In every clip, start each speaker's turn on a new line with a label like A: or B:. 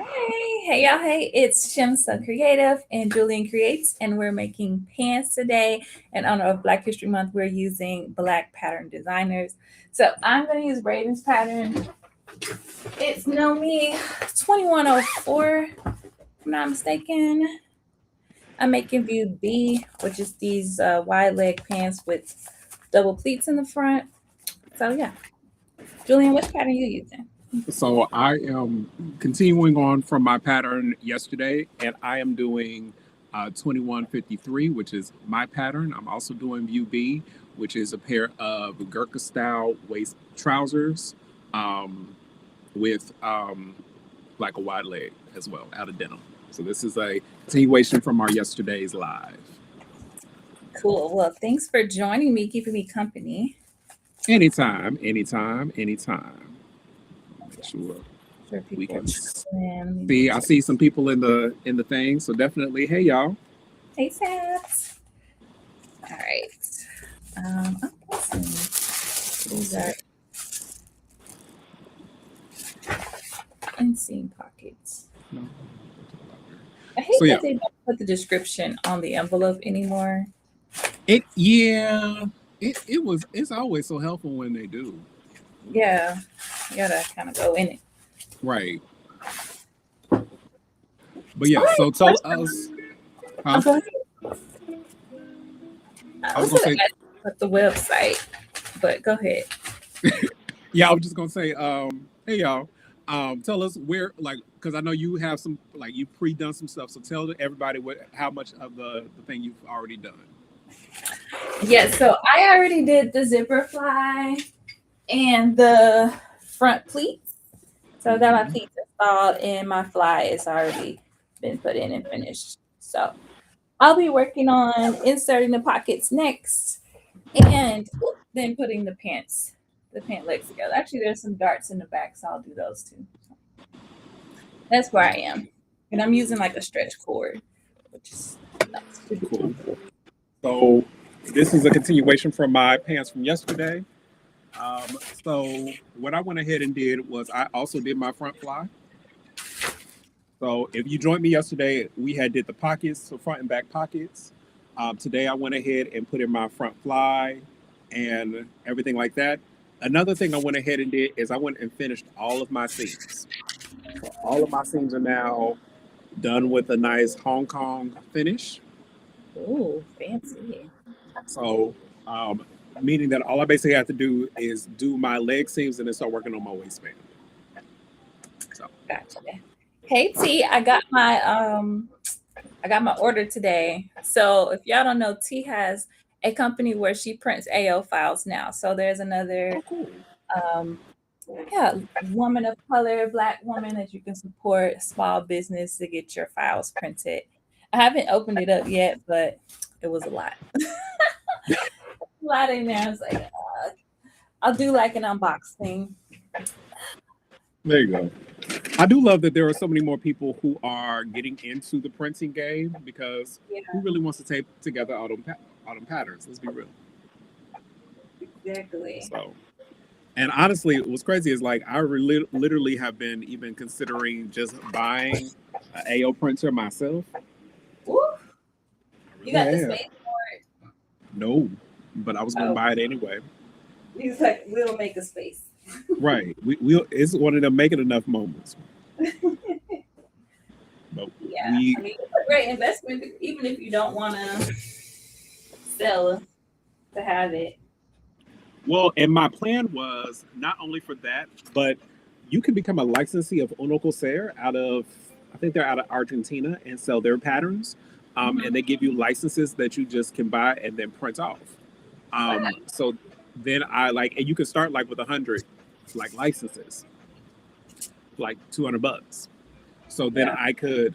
A: Hey y'all, hey, it's Shim So Creative and Julian Creates, and we're making pants today. In honor of Black History Month, we're using black pattern designers. So I'm going to use Braden's pattern. It's Nomi 2104, if I'm not mistaken. I'm making view B, which is these wide leg pants with double pleats in the front. So yeah. Julian, which pattern are you using?
B: So I am continuing on from my pattern yesterday, and I am doing 2153, which is my pattern. I'm also doing View B, which is a pair of Gurkha style waist trousers with like a wide leg as well, out of denim. So this is a continuation from our yesterday's live.
A: Cool. Well, thanks for joining me, keeping me company.
B: Anytime, anytime, anytime. Make sure
A: For
B: we
A: people
B: can
A: chilling.
B: see. I see some people in the thing, so definitely, hey y'all.
A: Hey, Saps. All right. I'm guessing these are inseam pockets.
B: No.
A: I hate
B: So yeah,
A: that they don't put the description on the envelope anymore.
B: it yeah, it's always so helpful when they do.
A: Yeah, you gotta kind of go in it.
B: Right. But yeah,
A: All right,
B: so tell us,
A: I'll
B: huh?
A: go ahead. I
B: I was
A: was
B: gonna
A: gonna
B: say,
A: ask about the website, but go ahead.
B: yeah, I was just gonna say, hey y'all, tell us where, like, because I know you have some, like, you pre-done some stuff. So tell everybody how much of the thing you've already done.
A: Yeah, so I already did the zipper fly and the front pleats. So I got my
B: Hmm.
A: pleats installed and my fly is already been put in and finished. So I'll be working on inserting the pockets next and then putting the pant legs together. Actually, there's some darts in the back, so I'll do those too. So that's where I am. And I'm using like a stretch cord, which is nice.
B: Cool. So this is a continuation from my pants from yesterday. So what I went ahead and did was I also did my front fly. So if you joined me yesterday, we had did the pockets, so front and back pockets. Today I went ahead and put in my front fly and everything like that. Another thing I went ahead and did is I went and finished all of my seams. So all of my seams are now done with a nice Hong Kong finish.
A: Ooh, fancy.
B: So meaning that all I basically have to do is do my leg seams and then start working on my waistband. So
A: Gotcha. Hey T, I got my order today. So if y'all don't know, T has a company where she prints AO files now. So there's another
B: oh cool.
A: um yeah, woman of color, black woman that you can support, a small business to get your files printed. I haven't opened it up yet, but it was a lot. A lot in there. I was like, I'll do like an unboxing.
B: There you go. I do love that there are so many more people who are getting into the printing game because
A: Yeah,
B: who really wants to tape together autumn patterns? Let's be real.
A: exactly.
B: So, and honestly, what's crazy is like I literally have been even considering just buying an AO printer myself.
A: Woo,
B: I
A: you
B: really
A: got the
B: have.
A: space for it.
B: No, but I was going to
A: Oh,
B: buy it anyway.
A: he's like, we'll make a space.
B: Right. We it's one of them making enough moments. But
A: Yeah, I
B: we
A: mean, it's a great investment, even if you don't want to sell to have it.
B: well, and my plan was not only for that, but you can become a licensee of Uno Coser out of, I think they're out of Argentina and sell their patterns. And they
A: Hmm.
B: give you licenses that you just can buy and then print off. So then I like, and you can start like with 100 like licenses, like $200. So then
A: Yeah.
B: I could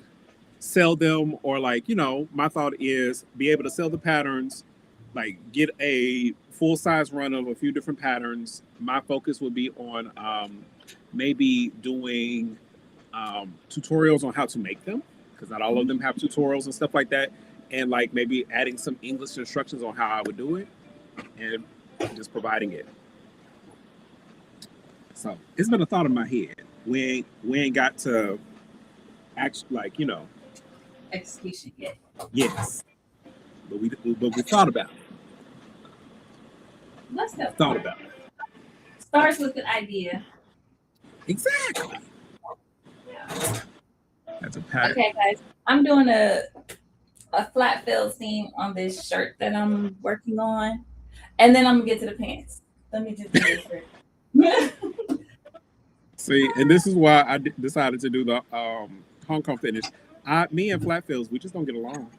B: sell them or like, my thought is be able to sell the patterns, like get a full size run of a few different patterns. My focus would be on maybe doing tutorials on how to make them because not all of them have tutorials and stuff like that, and like maybe adding some English instructions on how I would do it and just providing it. So it's been a thought in my head. We ain't got to actually, like,
A: execution yet.
B: yes, but we thought about it.
A: That's
B: We
A: that
B: thought
A: part.
B: about it.
A: Starts with an idea.
B: Exactly.
A: Yeah.
B: That's a pattern.
A: Okay, guys. I'm doing a flat fill seam on this shirt that I'm working on, and then I'm gonna get to the pants. Let me just do this first.
B: See, and this is why decided to do the Hong Kong finish. Me and Flatfields, we just don't get along.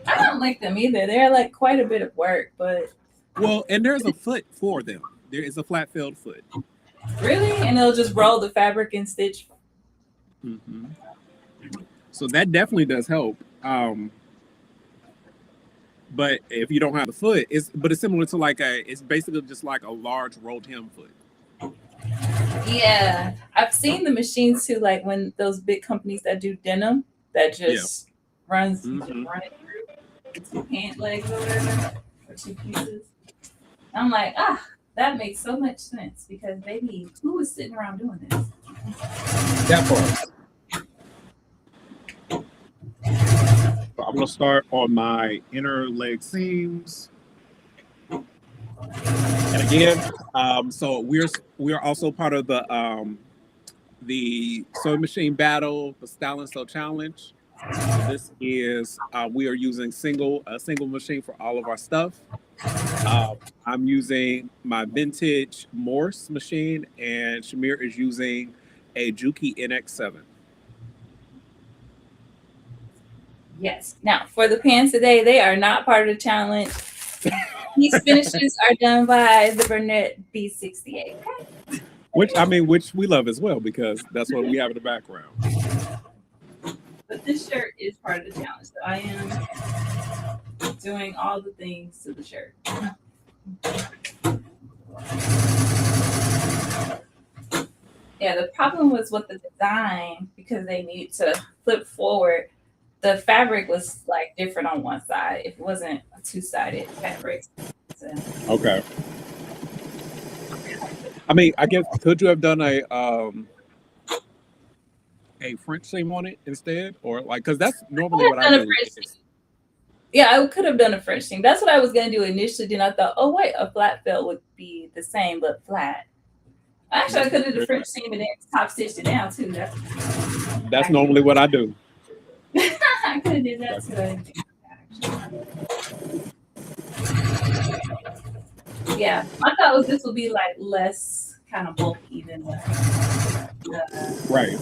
A: I don't like them either. They're like quite a bit of work, but
B: Well, and there's a foot for them. There is a flat filled foot.
A: really, and they'll just roll the fabric and stitch.
B: Hmm. So that definitely does help. But if you don't have the foot, it's similar to it's basically just like a large rolled hem foot.
A: Yeah, I've seen the machines too, like when those big companies that do denim that
B: Yeah.
A: just runs, you just
B: Hmm.
A: run it through two pant legs or whatever, or two pieces. I'm like, that makes so much sense because baby, who was sitting around doing this?
B: That part. So I'm gonna start on my inner leg seams. And again, so we're also part of the sewing machine battle, the Style and Sew Challenge. So this is we are using a single machine for all of our stuff. I'm using my vintage Morse machine, and Shimere is using a Juki NX7.
A: Yes. Now for the pants today, they are not part of the challenge. These finishes are done by the Burnett B68.
B: Which we love as well because that's what we have in the background.
A: But this shirt is part of the challenge. So I am doing all the things to the shirt. Yeah, the problem was with the design because they need to flip forward. The fabric was like different on one side. It wasn't a two-sided fabric. So,
B: Okay. I guess could you have done a French seam on it instead, or like because that's normally what I
A: done a
B: do.
A: French seam. Yeah, I could have done a French seam. That's what I was gonna do initially. Then I thought, oh wait, a flat felt would be the same but flat. Actually, I could have done the French seam and then top stitched it down too.
B: That's normally what I do.
A: I could have did that
B: That's,
A: too. I didn't think of that, actually. Yeah, I thought this would be like less kind of bulky than the
B: right.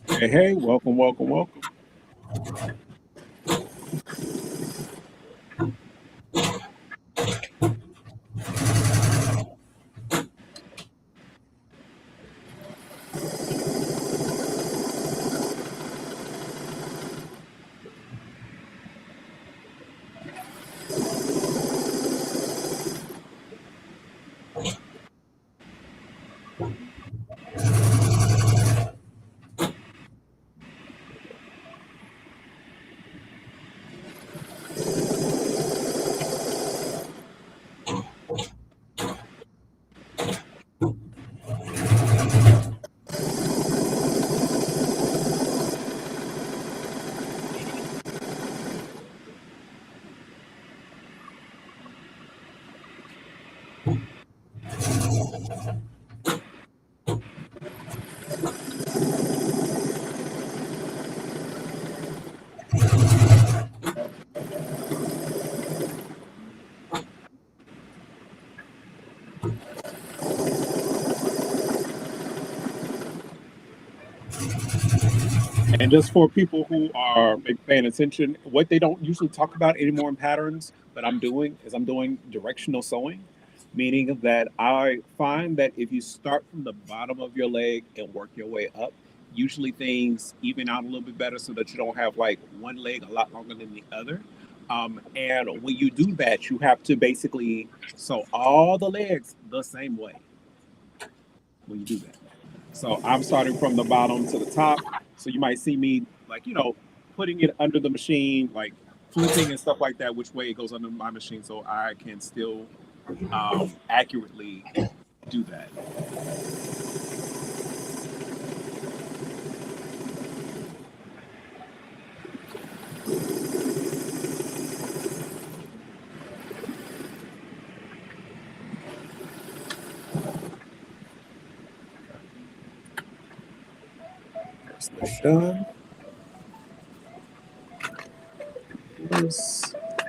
B: Hey, welcome, welcome, welcome. And just for people who are maybe paying attention, what they don't usually talk about anymore in patterns that I'm doing directional sewing, meaning that I find that if you start from the bottom of your leg and work your way up, usually things even out a little bit better so that you don't have like one leg a lot longer than the other. And when you do that, you have to basically sew all the legs the same way when you do that. So I'm starting from the bottom to the top. So you might see me like, putting it under the machine, like flipping and stuff like that, which way it goes under my machine, so I can still accurately do that. That's that done.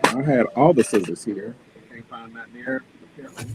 B: I had all the scissors here. Can't find that there. Careful.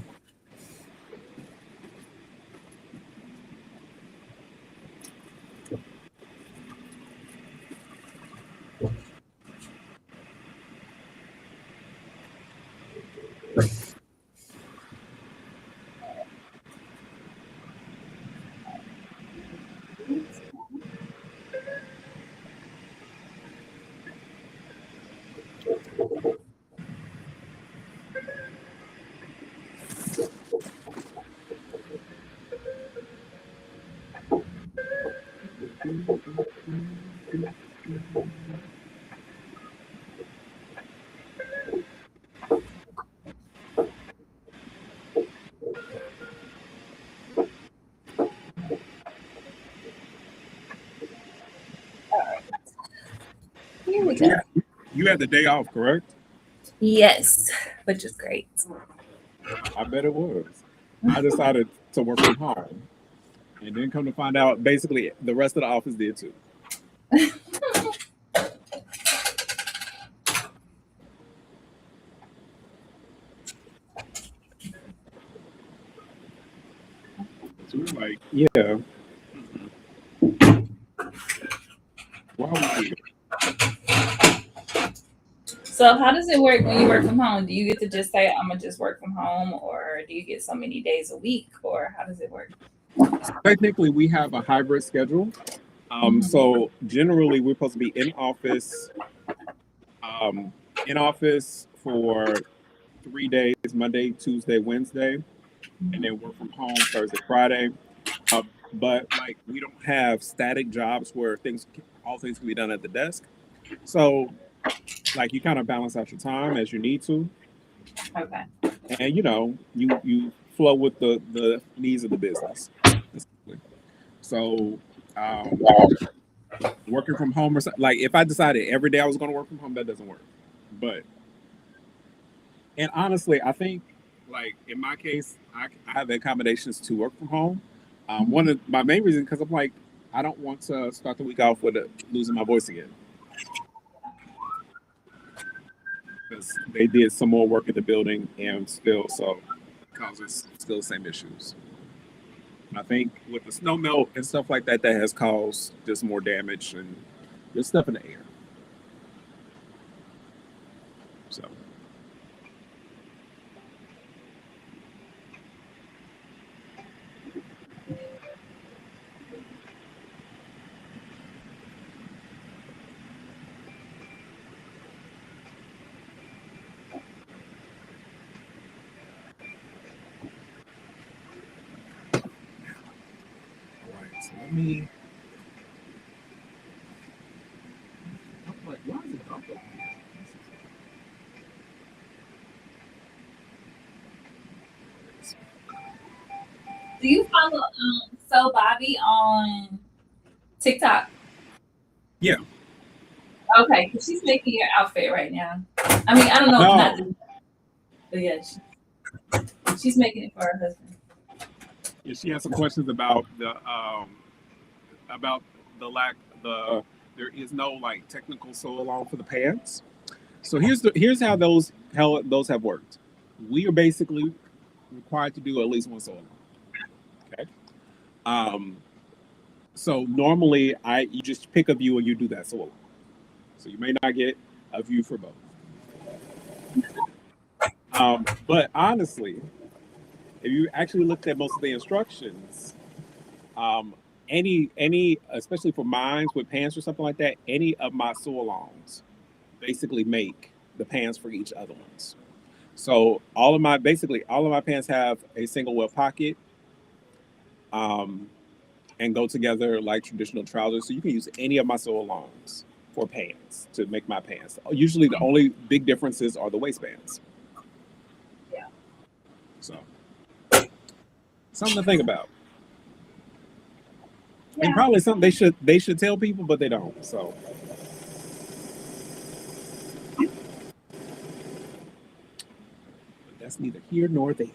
A: Here we
B: But
A: go.
B: you had the day off, correct?
A: Yes, which is great.
B: I bet it was. I decided to work from home, and then come to find out, basically the rest of the office did too. So we're like, yeah, why would we?
A: So how does it work when you work from home? Do you get to just say I'm gonna just work from home, or do you get so many days a week, or how does it work?
B: Technically, we have a hybrid schedule.
A: Mhm.
B: So generally, we're supposed to be um, in office for 3 days: Monday, Tuesday, Wednesday, and then work from home Thursday, Friday. But like, we don't have static jobs where all things can be done at the desk. So like, you kind of balance out your time as you need to,
A: Okay.
B: and you flow with the needs of the business. Essentially. So working from home or something, like if I decided every day I was going to work from home, that doesn't work. But and honestly, I think like in my case, I have the accommodations to work from home. One of my main reasons because I'm like I don't want to start the week off with losing my voice again because they did some more work in the building and still causes still the same issues. I think with the snow melt and stuff like that, that has caused just more damage and there's stuff in the air. So all right, so let me. I'm like, why is it dark over here?
A: Do you follow So Bobby on TikTok?
B: Yeah,
A: Okay, because she's making your outfit right now. I mean, I don't know, not
B: no,
A: this, but yeah, she's making it for her husband.
B: yeah, she has some questions about the lack the there is no like technical sew along for the pants. So here's how those have worked. We are basically required to do at least one sew along. Okay. Um, so normally I you just pick a view and you do that sew along. So you may not get a view for both. But honestly, if you actually looked at most of the instructions, um, any especially for mines with pants or something like that, any of my sew alongs basically make the pants for each other ones. So all of my pants have a single web pocket, um, and go together like traditional trousers. So you can use any of my sew alongs. for pants to make my pants. Usually, the only big differences are the waistbands.
A: Yeah.
B: So, something to think about, and
A: Yeah.
B: probably something they should tell people, but they don't. So, but that's neither here nor there.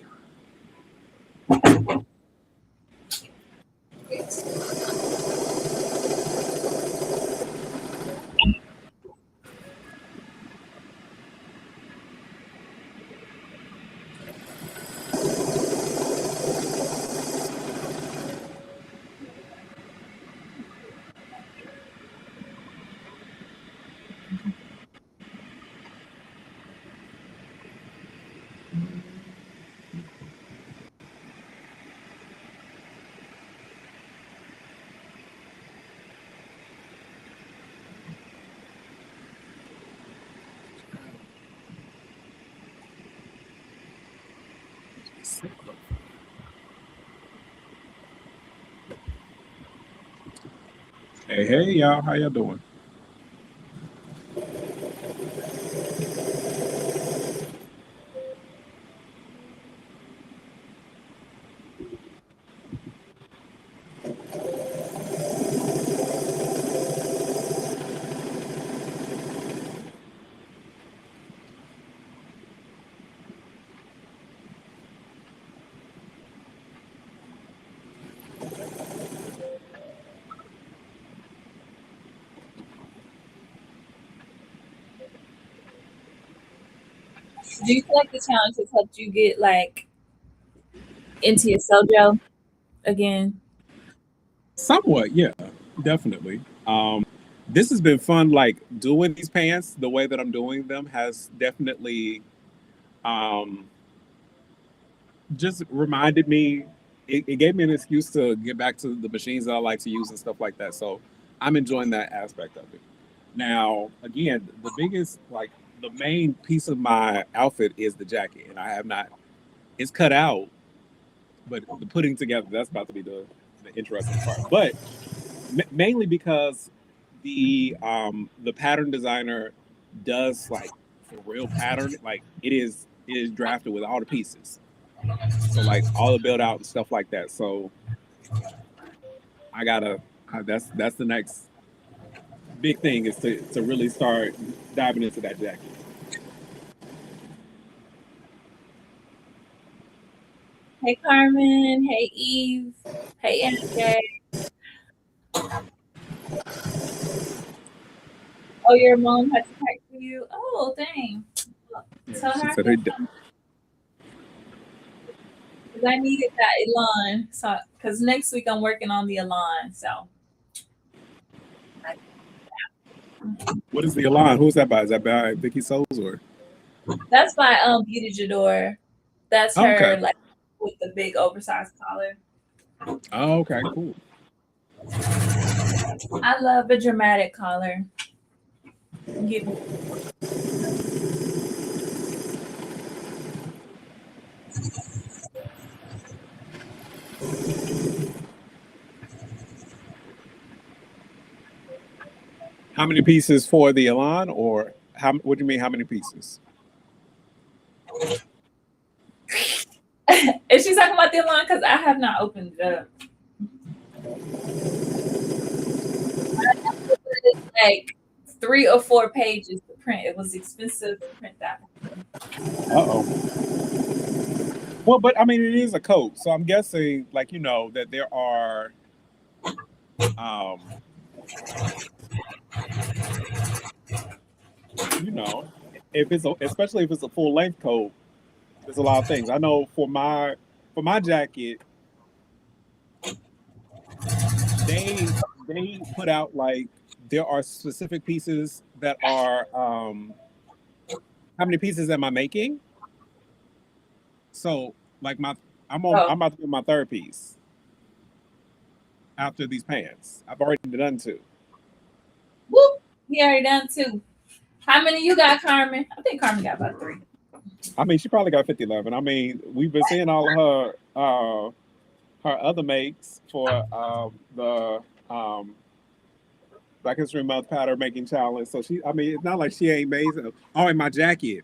B: Hey, hey, y'all, how y'all doing?
A: Do you feel like the challenge has helped you get like into your sojo again?
B: Somewhat, yeah, definitely. This has been fun. Like doing these pants, the way that I'm doing them has definitely um, just reminded me. It gave me an excuse to get back to the machines that I like to use and stuff like that. So I'm enjoying that aspect of it. Now, again, the biggest, like the main piece of my outfit is the jacket, and I have not. It's cut out, but the putting together that's about to be the interesting part. But mainly because the pattern designer does like for real pattern, like it is drafted with all the pieces, so like all the build out and stuff like that. So I gotta that's the next big thing is to really start diving into that jacket.
A: Hey Carmen, hey Eve, hey MJ. Oh, your mom had to pack for you. Oh, dang.
B: Yeah,
A: Tell
B: she
A: her I
B: said
A: can
B: her.
A: come because I needed that Elan. So, because next week I'm working on the Elan. So,
B: What is the Elan? Who's that by? Is that by Vicky Souls or?
A: that's by Beauty Jador. That's
B: Oh, okay.
A: her like with the big oversized collar.
B: Oh, okay. Cool.
A: I love a dramatic collar. Give me
B: How many pieces for the Elan, or how? What do you mean? How many pieces?
A: Is she talking about the Elan? Because I have not opened it up. It's like 3 or 4 pages to print. It was expensive to print that.
B: Uh oh. Well, but I mean, it is a coat, so I'm guessing, like that there are, um, you know, if especially if it's a full length coat, there's a lot of things. I know for my jacket, they put out like there are specific pieces that are how many pieces am I making? So like I'm
A: Oh,
B: about to do my third piece after these pants. I've already done two.
A: whoop! He already done 2. How many you got, Carmen? I think Carmen got about 3.
B: I mean, she probably got 5011. I mean, we've been seeing all of her other makes for the Black History Month pattern making challenge. So I mean, it's not like she ain't made some. Oh, and my jacket.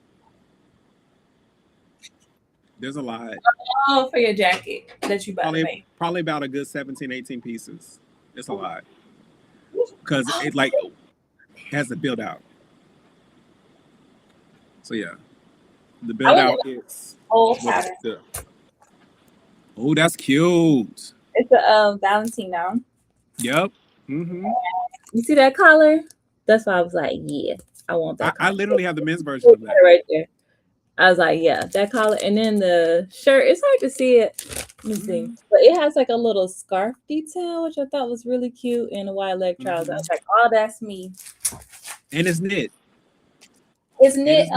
B: There's a lot.
A: Oh, for your jacket that you about to make.
B: Probably about a good 17, 18 pieces. It's a lot. Because it like has to build out. So yeah. The build out is
A: whole pattern.
B: Oh, that's cute.
A: It's a Valentino.
B: Yep. Mm-hmm.
A: You see that collar? That's why I was like, yeah, I want that.
B: I literally have the men's version of that
A: right there. I was like, yeah, that collar, and then the shirt. It's hard to see it. Let me see, but it has like a little scarf detail, which I thought was really cute, and a wide leg trousers. I was like, oh, that's me.
B: And it's knit.
A: It's knit.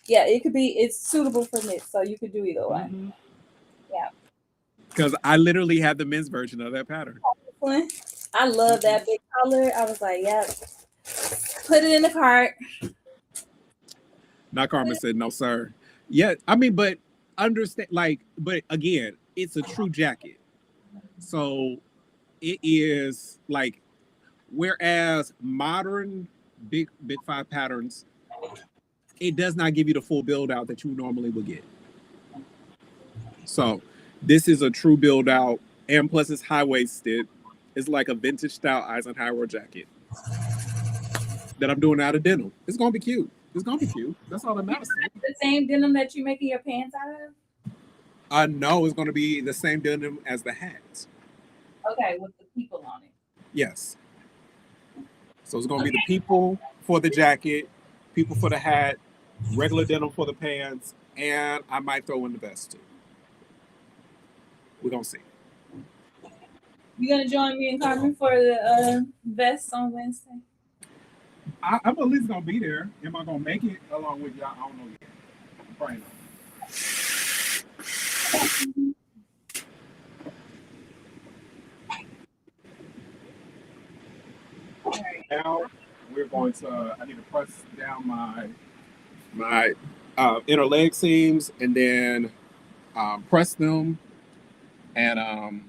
A: Yeah, it could be. It's suitable for knit, so you could do either one. Yeah.
B: Because I literally had the men's version of that pattern.
A: I love that big collar. I was like, yeah, put it in the cart.
B: Now Carmen said, no, sir. Yeah, I mean, but understand, but again, it's a true jacket. So it is like, whereas modern big five patterns, it does not give you the full build out that you normally would get. So this is a true build out, and plus it's high waisted. It's like a vintage style Eisenhower jacket that I'm doing out of denim. It's gonna be cute. It's gonna be cute. That's all that matters.
A: The same denim that you're making your pants out of?
B: No, it's gonna be the same denim as the hat.
A: Okay, with the people on it.
B: Yes. So it's gonna be the people for the jacket, people for the hat, regular denim for the pants, and I might throw in the vest too. We're gonna see.
A: You gonna join me and Carmen for the vest on Wednesday?
B: I'm at least gonna be there. Am I gonna make it along with y'all? I don't know yet. Probably not. Now we're going to. I need to press down my inner leg seams and then press them and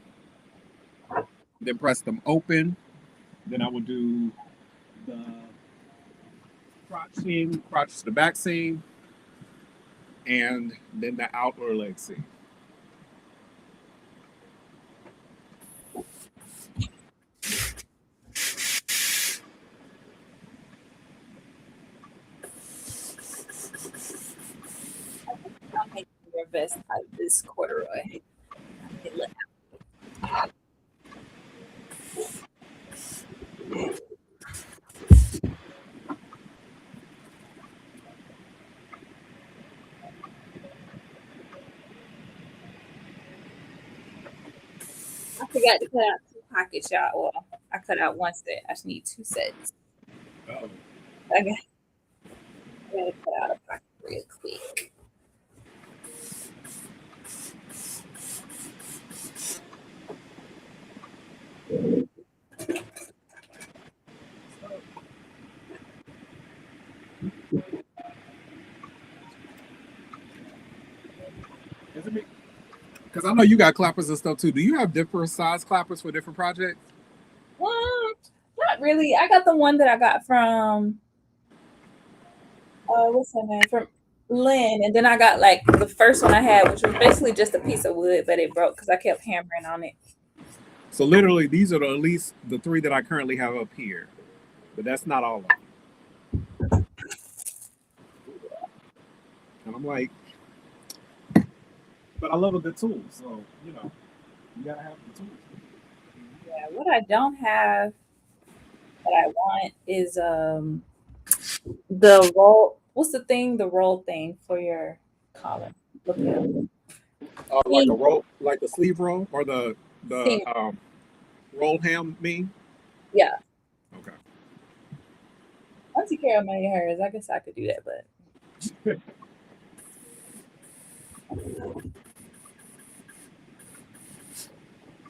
B: then press them open. Then I will do the crotch seam, crotch to the back seam, and then the outer leg seam.
A: I'm making your vest out of this corduroy. I forgot to cut out 2 pockets, y'all. Well, I cut out 1 set. I just need 2 sets.
B: Uh-oh.
A: I gotta cut out a pocket real quick.
B: Because I know you got clappers and stuff too. Do you have different size clappers for different projects?
A: Not really. I got the one that I got from what's her name? From Lynn. And then I got like the first one I had, which was basically just a piece of wood, but it broke because I kept hammering on it.
B: So literally these are at least the 3 that I currently have up here. But that's not all of them. And I'm like, but I love a good tool, so you gotta have the tools.
A: Yeah, what I don't have that I want is the roll. What's the thing? The roll thing for your collar. Look at it.
B: Like a roll, like the sleeve roll or the roll ham mean?
A: Yeah.
B: Okay.
A: Once you care how many hairs, I guess I could do that, but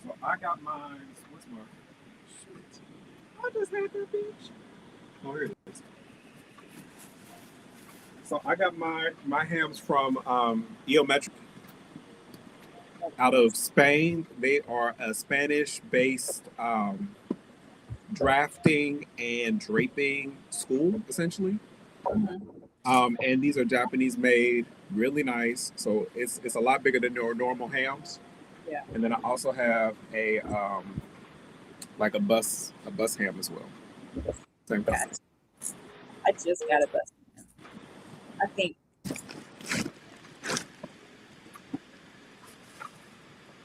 B: So I got mine. What's my shit? I just had that bitch. Oh, here it is. So I got my hams from Eometric out of Spain. They are a Spanish-based drafting and draping school, essentially.
A: Mhm.
B: And these are Japanese made, really nice. So it's a lot bigger than your normal hams.
A: Yeah,
B: And then I also have a like a bus ham as well. Same thing.
A: gotcha. I just got a bus. I think.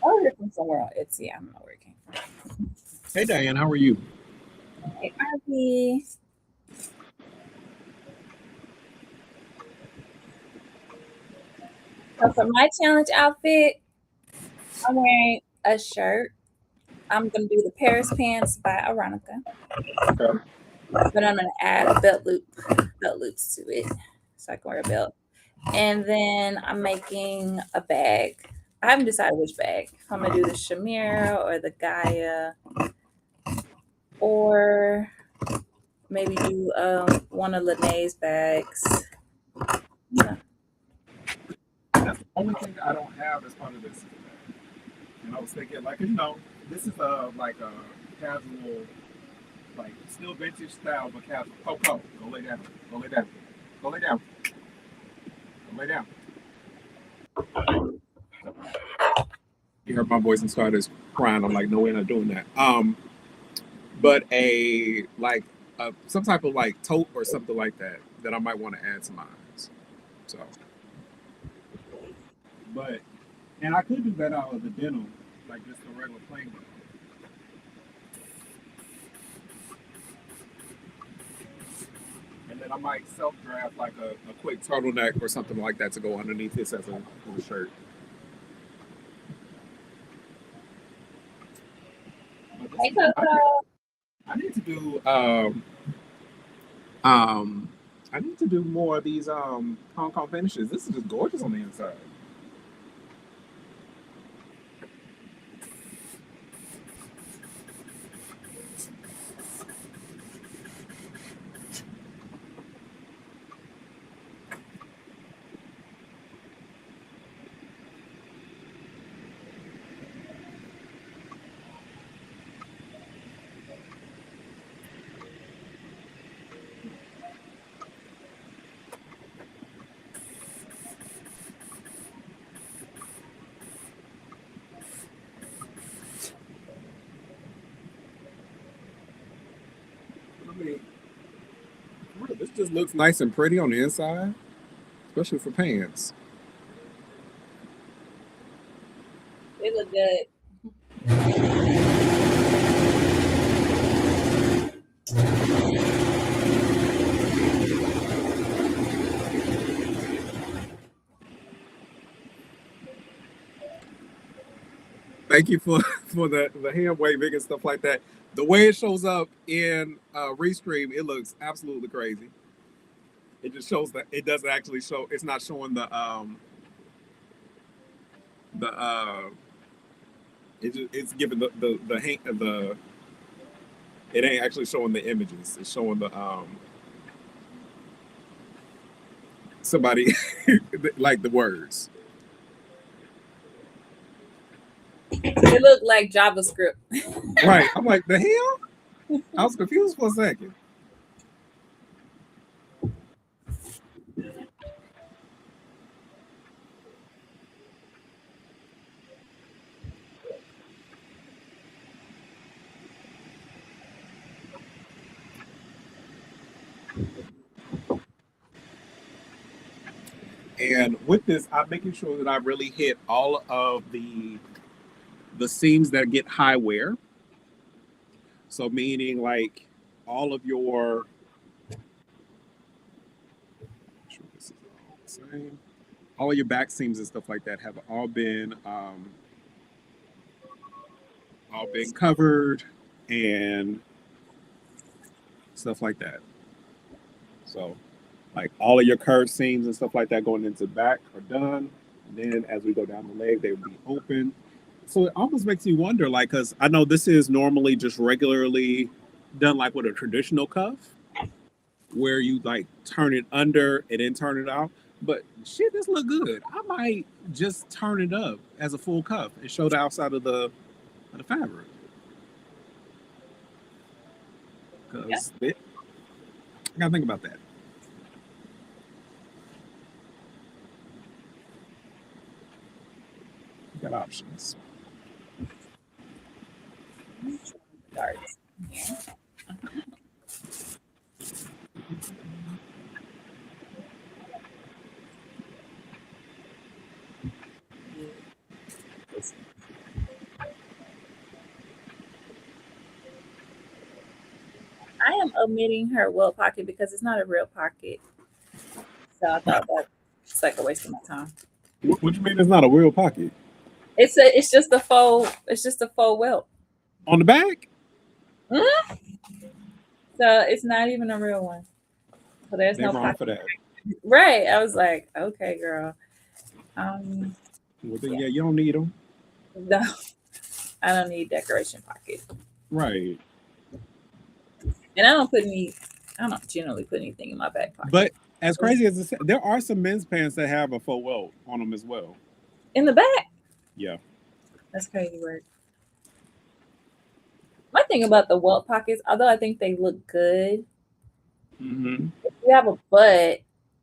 A: I ordered from somewhere on Etsy. I'm not working.
B: Hey Diane, how are you?
A: Hey, Arby. So for my challenge outfit, I'm wearing a shirt. I'm gonna do the Paris pants by Aronica,
B: Okay.
A: but I'm gonna add a belt loops to it, so I can wear a belt. And then I'm making a bag. I haven't decided which bag. If I'm gonna do the Shimere or the Gaia, or maybe do one of Lene's bags. Yeah.
B: That's the only thing I don't have as part of this. And I was thinking, like, this is like a casual, like still vintage style, but casual. Coco, go lay down. Go lay down. Go lay down. Go lay down. You heard my voice and started crying. I'm like, no, we're not doing that. But a like some type of like tote or something like that I might want to add to mine. So, but and I could do that out of the denim, like just a regular plain one. And then I might self draft like a quick turtleneck or something like that to go underneath this as a shirt. But this
A: Hey,
B: is
A: Coco.
B: I need to do um I need to do more of these Hong Kong finishes. This is just gorgeous on the inside. I mean, this just looks nice and pretty on the inside, especially for pants.
A: They look good.
B: Thank you for for the hand waving and stuff like that. The way it shows up in Restream, it looks absolutely crazy. It just shows that it doesn't actually show. It's not showing the it's giving the hang the it ain't actually showing the images. It's showing the somebody like the words.
A: They look like JavaScript.
B: Right. I'm like, the hell? I was confused for a second. And with this, I'm making sure that I really hit all of the seams that get high wear. So meaning like all of your sure this is all the same. All of your back seams and stuff like that have all been covered and stuff like that. So like all of your curved seams and stuff like that going into the back are done. And then as we go down the leg, they will be open. So it almost makes you wonder, like, because I know this is normally just regularly done like with a traditional cuff, where you like turn it under and then turn it out. But shit, this look good. I might just turn it up as a full cuff and show the outside of the fabric.
A: Yeah.
B: because I gotta think about that. You got options.
A: Darts. Here. I am omitting her welt pocket because it's not a real pocket. So I thought that's like a waste of my time.
B: What you mean? It's not a real pocket
A: It's just a faux welt.
B: on the back?
A: Mhm. So it's not even a real one. So there's
B: They're
A: no
B: wrong
A: pocket.
B: for that.
A: Right. I was like, okay, girl. Um,
B: Well, then,
A: yeah.
B: yeah, you don't need them.
A: No, I don't need decoration pocket.
B: Right.
A: And I don't generally put anything in my back pocket.
B: But as crazy as this, there are some men's pants that have a faux welt on them as well.
A: In the back?
B: Yeah.
A: That's crazy work. My thing about the welt pockets, although I think they look good,
B: Hmm.
A: if you have a butt,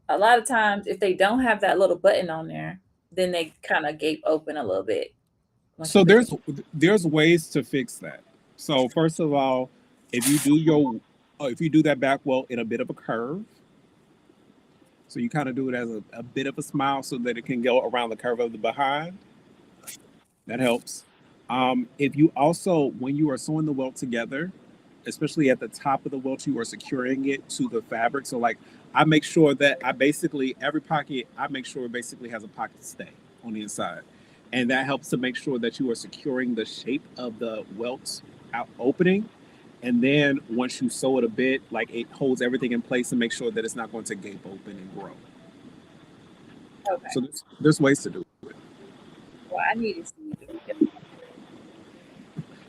A: a lot of times if they don't have that little button on there, then they kind of gape open a little bit once you
B: So
A: put your
B: there's ways to fix that. So first of all, if you do your if you do that back welt in a bit of a curve, so you kind of do it as a bit of a smile so that it can go around the curve of the behind. That helps. If you also, when you are sewing the welt together, especially at the top of the welt, you are securing it to the fabric. So, like, I make sure that I basically, every pocket, I make sure it basically has a pocket stay on the inside. And that helps to make sure that you are securing the shape of the welt out opening. And then once you sew it a bit, like it holds everything in place and make sure that it's not going to gape open and grow.
A: okay.
B: So there's ways to do it.
A: Well, I need to see the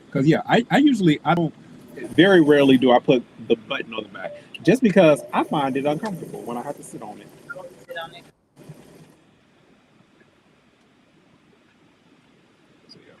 B: Because yeah, I usually I don't very rarely do I put the button on the back just because I find it uncomfortable when I have to sit on it.
A: sit on it.
B: So yeah.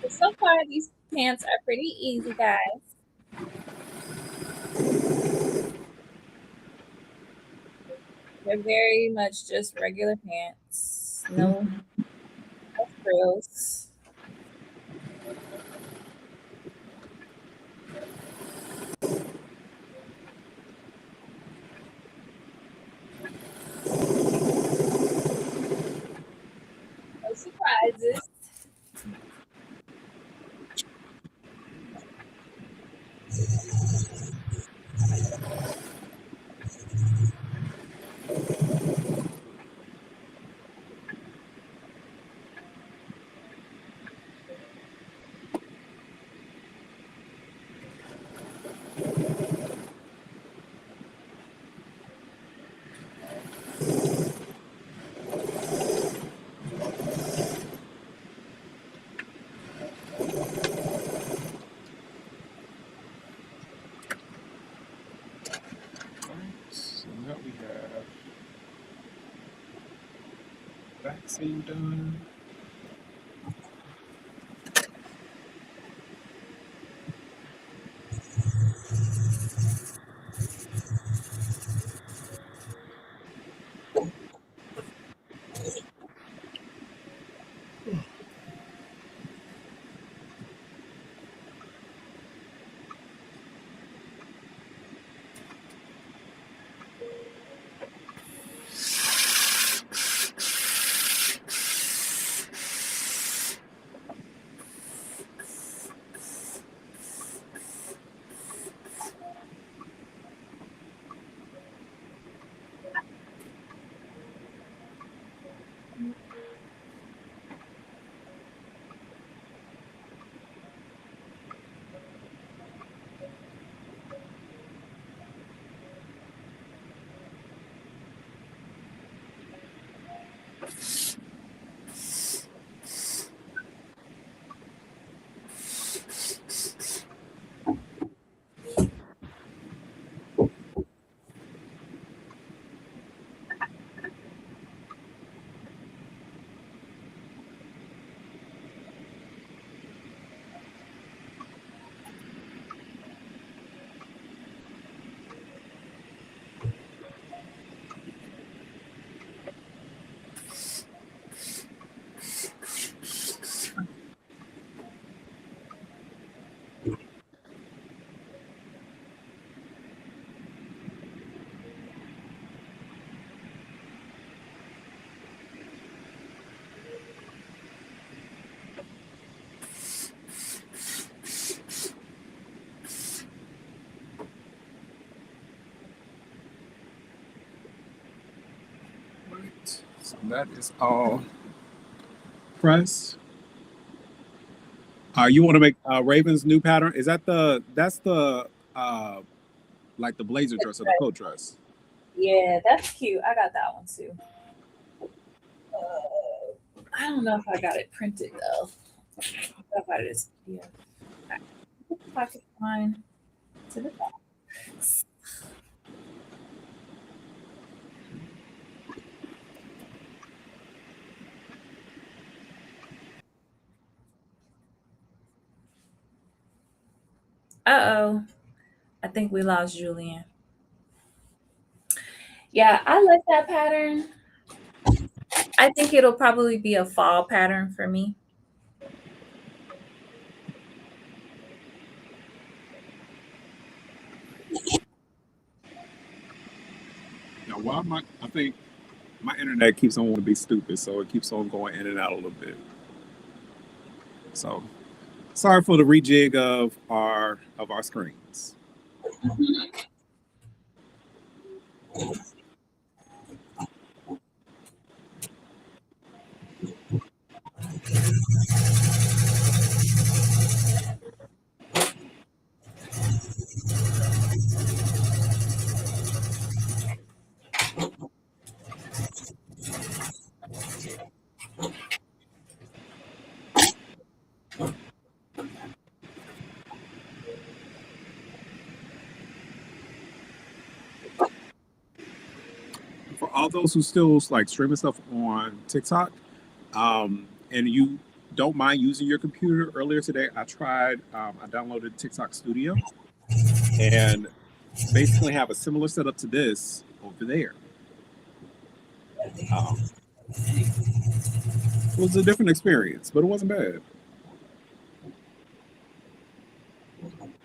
A: But so far, these pants are pretty easy, guys. They're very much just regular pants. No, no frills. No surprises.
B: All right. So now we have back seam done. That is all pressed. You want to make Raven's new pattern? Is that that's the like the blazer dress or the coat dress?
A: Yeah, that's cute. I got that one too. I don't know if I got it printed though. I got it as PDF. If I could find to the back. Uh-oh. I think we lost Julian. Yeah, I like that pattern. I think it'll probably be a fall pattern for me.
B: Now, why I think my internet keeps on wanting to be stupid, so it keeps on going in and out a little bit. So sorry for the rejig of our screens. For all those who still like streaming stuff on TikTok, and you don't mind using your computer, earlier today I tried. I downloaded TikTok Studio and basically have a similar setup to this over there. Um, it was a different experience, but it wasn't bad.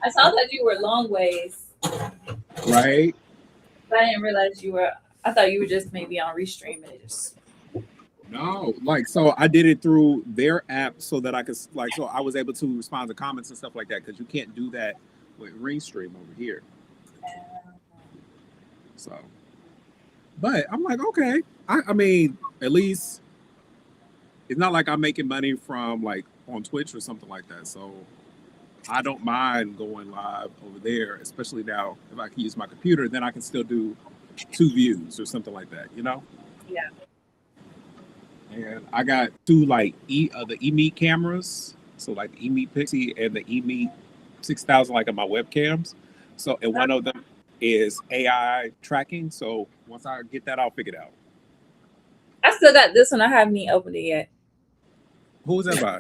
A: I saw that you were long ways,
B: Right?
A: but I didn't realize you were. I thought you were just maybe on Restream and it just.
B: No, like so I did it through their app so that I could like so I was able to respond to comments and stuff like that because you can't do that with Restream over here. So, but I'm like, okay. I mean, at least it's not like I'm making money from like on Twitch or something like that. So I don't mind going live over there, especially now if I can use my computer, then I can still do 2 views or something like that, you know?
A: Yeah.
B: And I got 2 like the eMeet cameras, so like the eMeet Pixie and the eMeet 6000 like on my webcams. So and one of them is AI tracking. So once I get that, I'll figure it out.
A: I still got this one. I haven't even opened it yet.
B: Who was that by?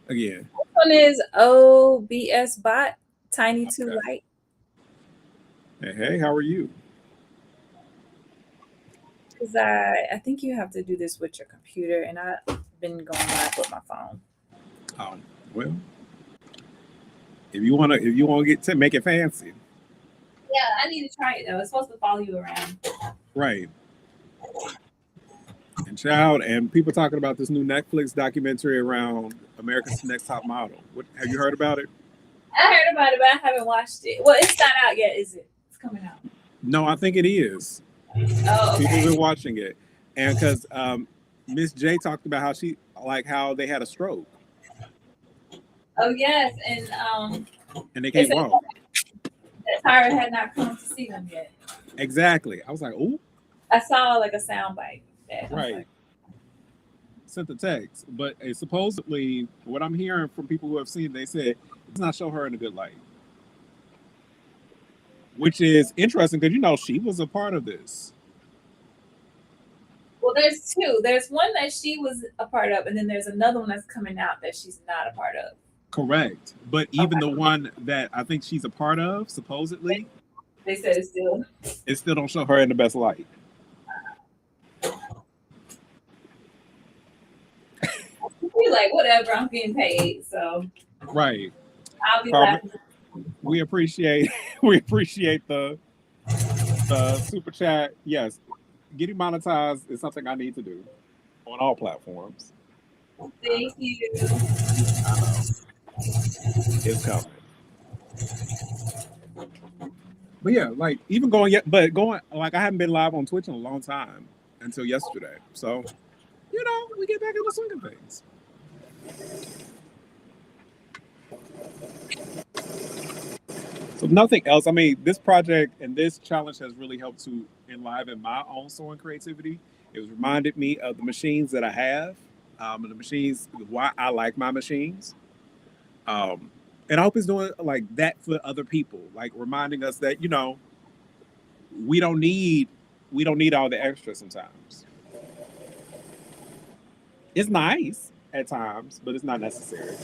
B: Again.
A: This one is OBS Bot Tiny Too
B: Okay.
A: Light.
B: Hey, how are you?
A: Because I think you have to do this with your computer, and I've been going live with my phone.
B: Well, if you wanna get to make it fancy.
A: Yeah, I need to try it though. It's supposed to follow you around.
B: Right. And child, and people talking about this new Netflix documentary around America's Next Top Model. What have you heard about it?
A: I heard about it, but I haven't watched it. Well, it's not out yet, is it? It's coming out.
B: No, I think it is.
A: Oh, okay.
B: People been watching it, and because Miss J talked about how they had a stroke
A: Oh yes,
B: and they can't walk.
A: that Tyra had not come to see them yet.
B: Exactly. I was like, ooh,
A: I saw like a sound bite.
B: right.
A: Like,
B: Sent the text, but supposedly what I'm hearing from people who have seen, they said it does not show her in a good light, which is interesting because she was a part of this.
A: well, there's 2. There's one that she was a part of, and then there's another one that's coming out that she's not a part of.
B: Correct, but even the one that I think she's a part of, supposedly,
A: They said
B: it still don't show her in the best light.
A: We're like, whatever, I'm getting paid, so
B: Right.
A: I'll be laughing.
B: We appreciate the super chat. Yes, getting monetized is something I need to do on all platforms.
A: Thank you.
B: It's coming. But yeah, like I haven't been live on Twitch in a long time until yesterday. So we get back in the swing of things. So nothing else. I mean, this project and this challenge has really helped to enliven my own sewing creativity. It was reminded me of the machines that I have, the machines, why I like my machines. Um, and I hope it's doing like that for other people, like reminding us that we don't need we don't need all the extra sometimes. It's nice at times, but it's not necessary.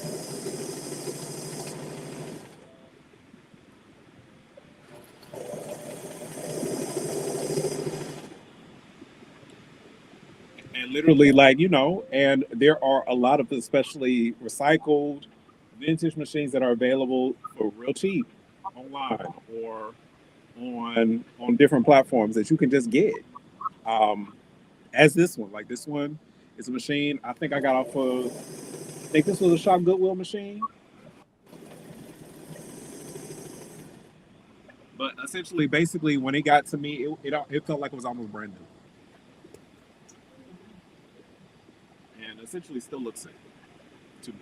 B: And literally, and there are a lot of especially recycled vintage machines that are available for real cheap online or on different platforms that you can just get. Um, as this one, like this one is a machine I think I got off of. I think this was a Shop Goodwill machine, but essentially, basically, when it got to me, it felt like it was almost brand new, and essentially still looks it to me.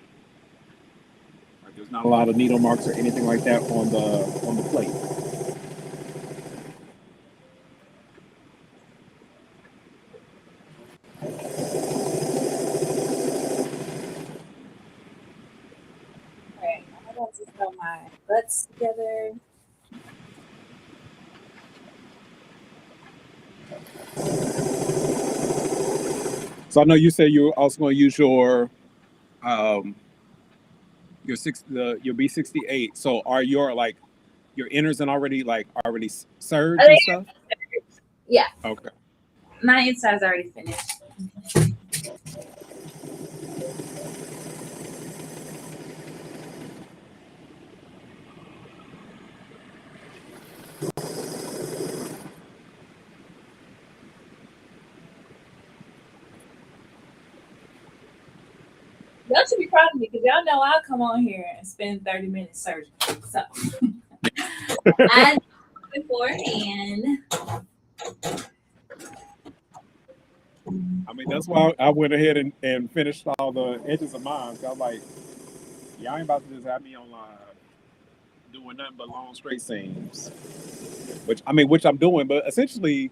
B: Like there's not a lot of needle marks or anything like that on the plate.
A: Okay, I'm about to throw my butts together.
B: So I know you said you're also going to use um your B68. So are your inners and already
A: Oh,
B: serged and stuff?
A: yeah,
B: Okay.
A: my inside's already finished. Y'all should be proud of me because y'all know I'll come on here and spend 30 minutes searching. So I know beforehand.
B: I mean, that's why I went ahead and finished all the edges of mine. So I'm like, y'all ain't about to just have me on live doing nothing but long straight seams. Which I'm doing, but essentially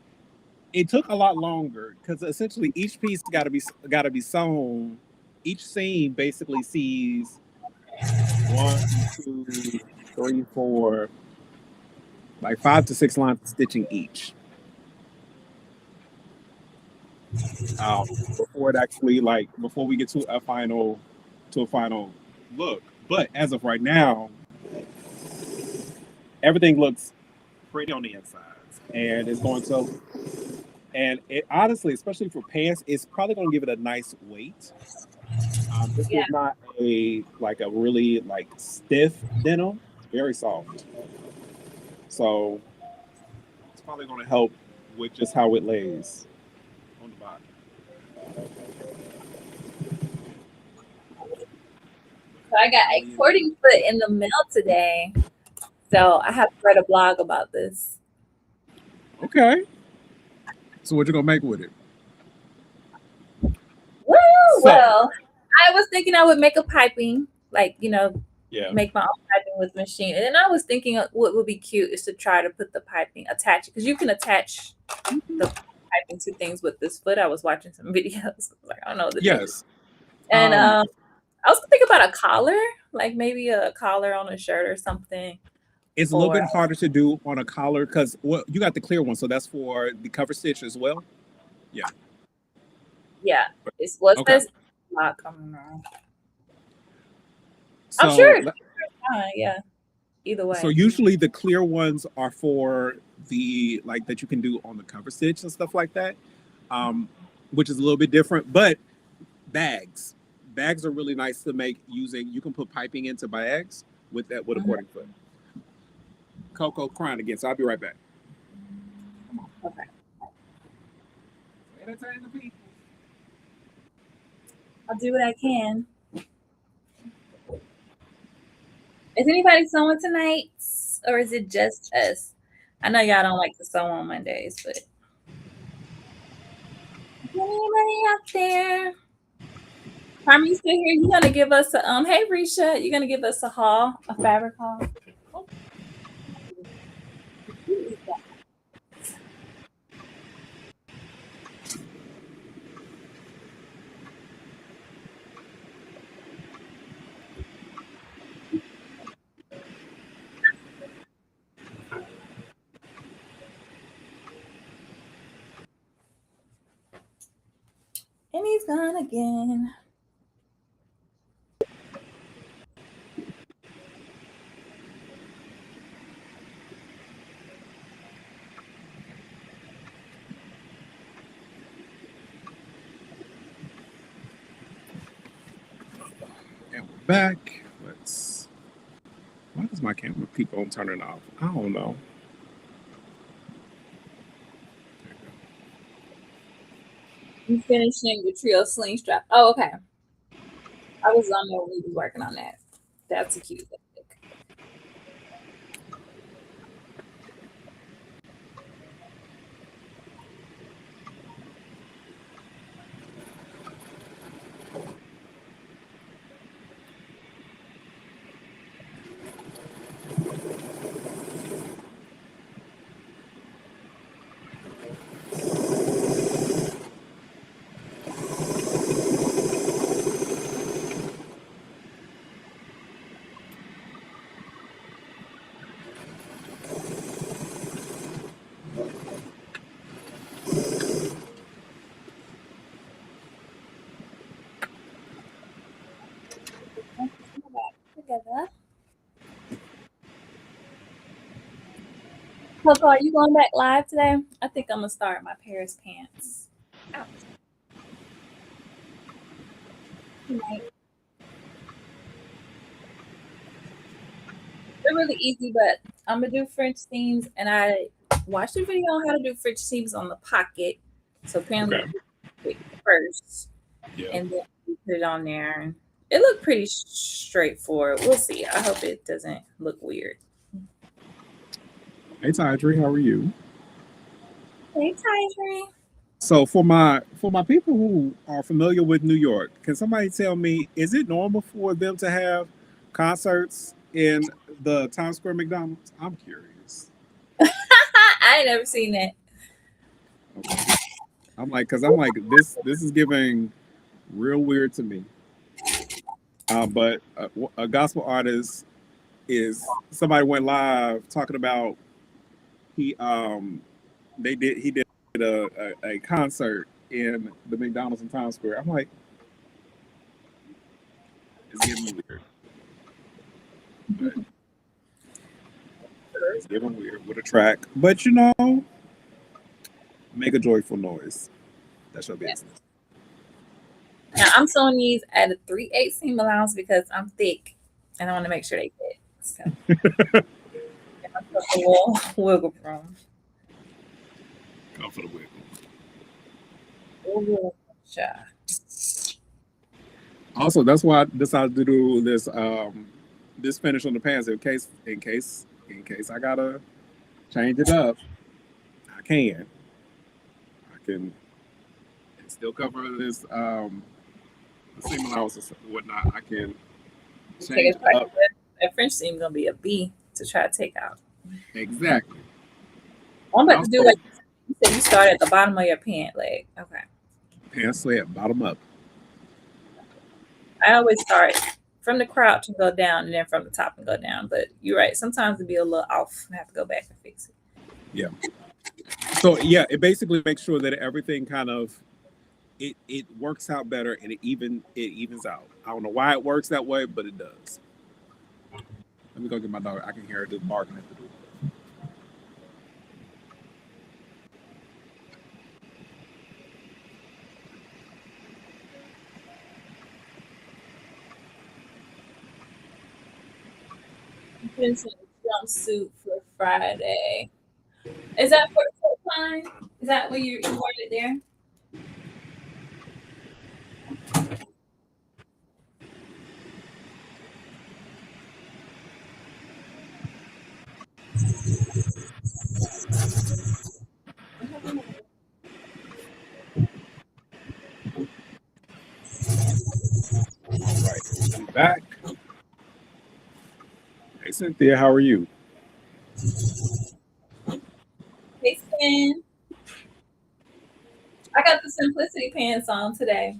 B: it took a lot longer because essentially each piece got to be sewn. Each seam basically sees one, two, three, four, like 5 to 6 lines of stitching each. Before it actually before we get to a final look. But as of right now, everything looks pretty on the insides, and it's going to. And it honestly, especially for pants, it's probably going to give it a nice weight. This
A: Yeah.
B: is not a really stiff denim. It's very soft, so it's probably going to help with just how it lays on the body.
A: So I got a
B: Julian.
A: cording foot in the mail today. So I have to write a blog about this.
B: Okay, so what you gonna make with it?
A: Woo!
B: So
A: Well, I was thinking I would make a piping,
B: yeah,
A: make my own piping with machine. And then I was thinking what would be cute is to try to put the piping, attach it, because you can attach the piping to things with this foot. I was watching some videos. Like, I don't know what to do.
B: yes.
A: And
B: Um,
A: I was thinking about a collar, like maybe a collar on a shirt or something.
B: it's a little
A: Or
B: bit harder to do on a collar because you got the clear one, so that's for the cover stitch as well. Yeah.
A: yeah, it's what
B: Okay.
A: says not coming around. I'm
B: So
A: sure it's fine. Yeah, either
B: so
A: way.
B: usually the clear ones are for the that you can do on the cover stitch and stuff like that, um, which is a little bit different. But bags are really nice to make using. You can put piping into bags with a
A: Mhm.
B: cording foot. Coco crying again, so I'll be right back.
A: Okay,
B: Entertain the people.
A: I'll do what I can. Is anybody sewing tonight, or is it just us? I know y'all don't like to sew on Mondays, but Anybody out there? Carmen, you still here? You gonna give us a hey Risha, you gonna give us a haul, a fabric haul? And he's gone again.
B: And we're back. Let's. Why does my camera keep on turning off? I don't know.
A: You finishing the trio sling strap. Oh, okay. I was on there when we was working on that. That's a cute thing. Together. Coco, are you going back live today? I think I'm gonna start my Paris pants. Ouch. Right. They're really easy, but I'm gonna do French seams, and I watched a video on how to do French seams on the pocket. So apparently,
B: Okay.
A: it first,
B: Yeah.
A: and then you put it on there, and it looked pretty straightforward. We'll see. I hope it doesn't look weird.
B: Hey, Tydri, how are you?
A: Hey, Tyson.
B: So for my people who are familiar with New York, can somebody tell me, is it normal for them to have concerts in the Times Square McDonald's? I'm curious.
A: I ain't never seen that.
B: Okay. I'm like this is giving real weird to me. But a gospel artist is somebody went live talking about he did a concert in the McDonald's in Times Square. I'm like, it's giving weird. But it's giving weird with a track. But make a joyful noise. That's your
A: Yeah.
B: business.
A: Now I'm sewing these at a 3/8 seam allowance because I'm thick, and I want to make sure they fit. So a little wiggle room.
B: Come for the wiggle.
A: Sure.
B: Also, that's why I decided to do this finish on the pants in case I gotta change it up. I can. I can still cover this the seam allowance and whatnot. I can change it up.
A: That French seam gonna be a B to try to take out.
B: Exactly.
A: I'm about to do
B: Also,
A: like you said. You start at the bottom of your pant leg. Okay.
B: pants slit bottom up.
A: I always start from the crouch and go down, and then from the top and go down. But you're right. Sometimes it'd be a little off. I have to go back and fix it.
B: Yeah. So yeah, it basically makes sure that everything kind of it works out better and it evens out. I don't know why it works that way, but it does. Let me go get my dog. I can hear her just barking at the door.
A: I'm finishing a jumpsuit for Friday. Is that for the line? Is that what you ordered there?
B: back. Hey, Cynthia, how are you?
A: Hey, Skin. I got the simplicity pants on today.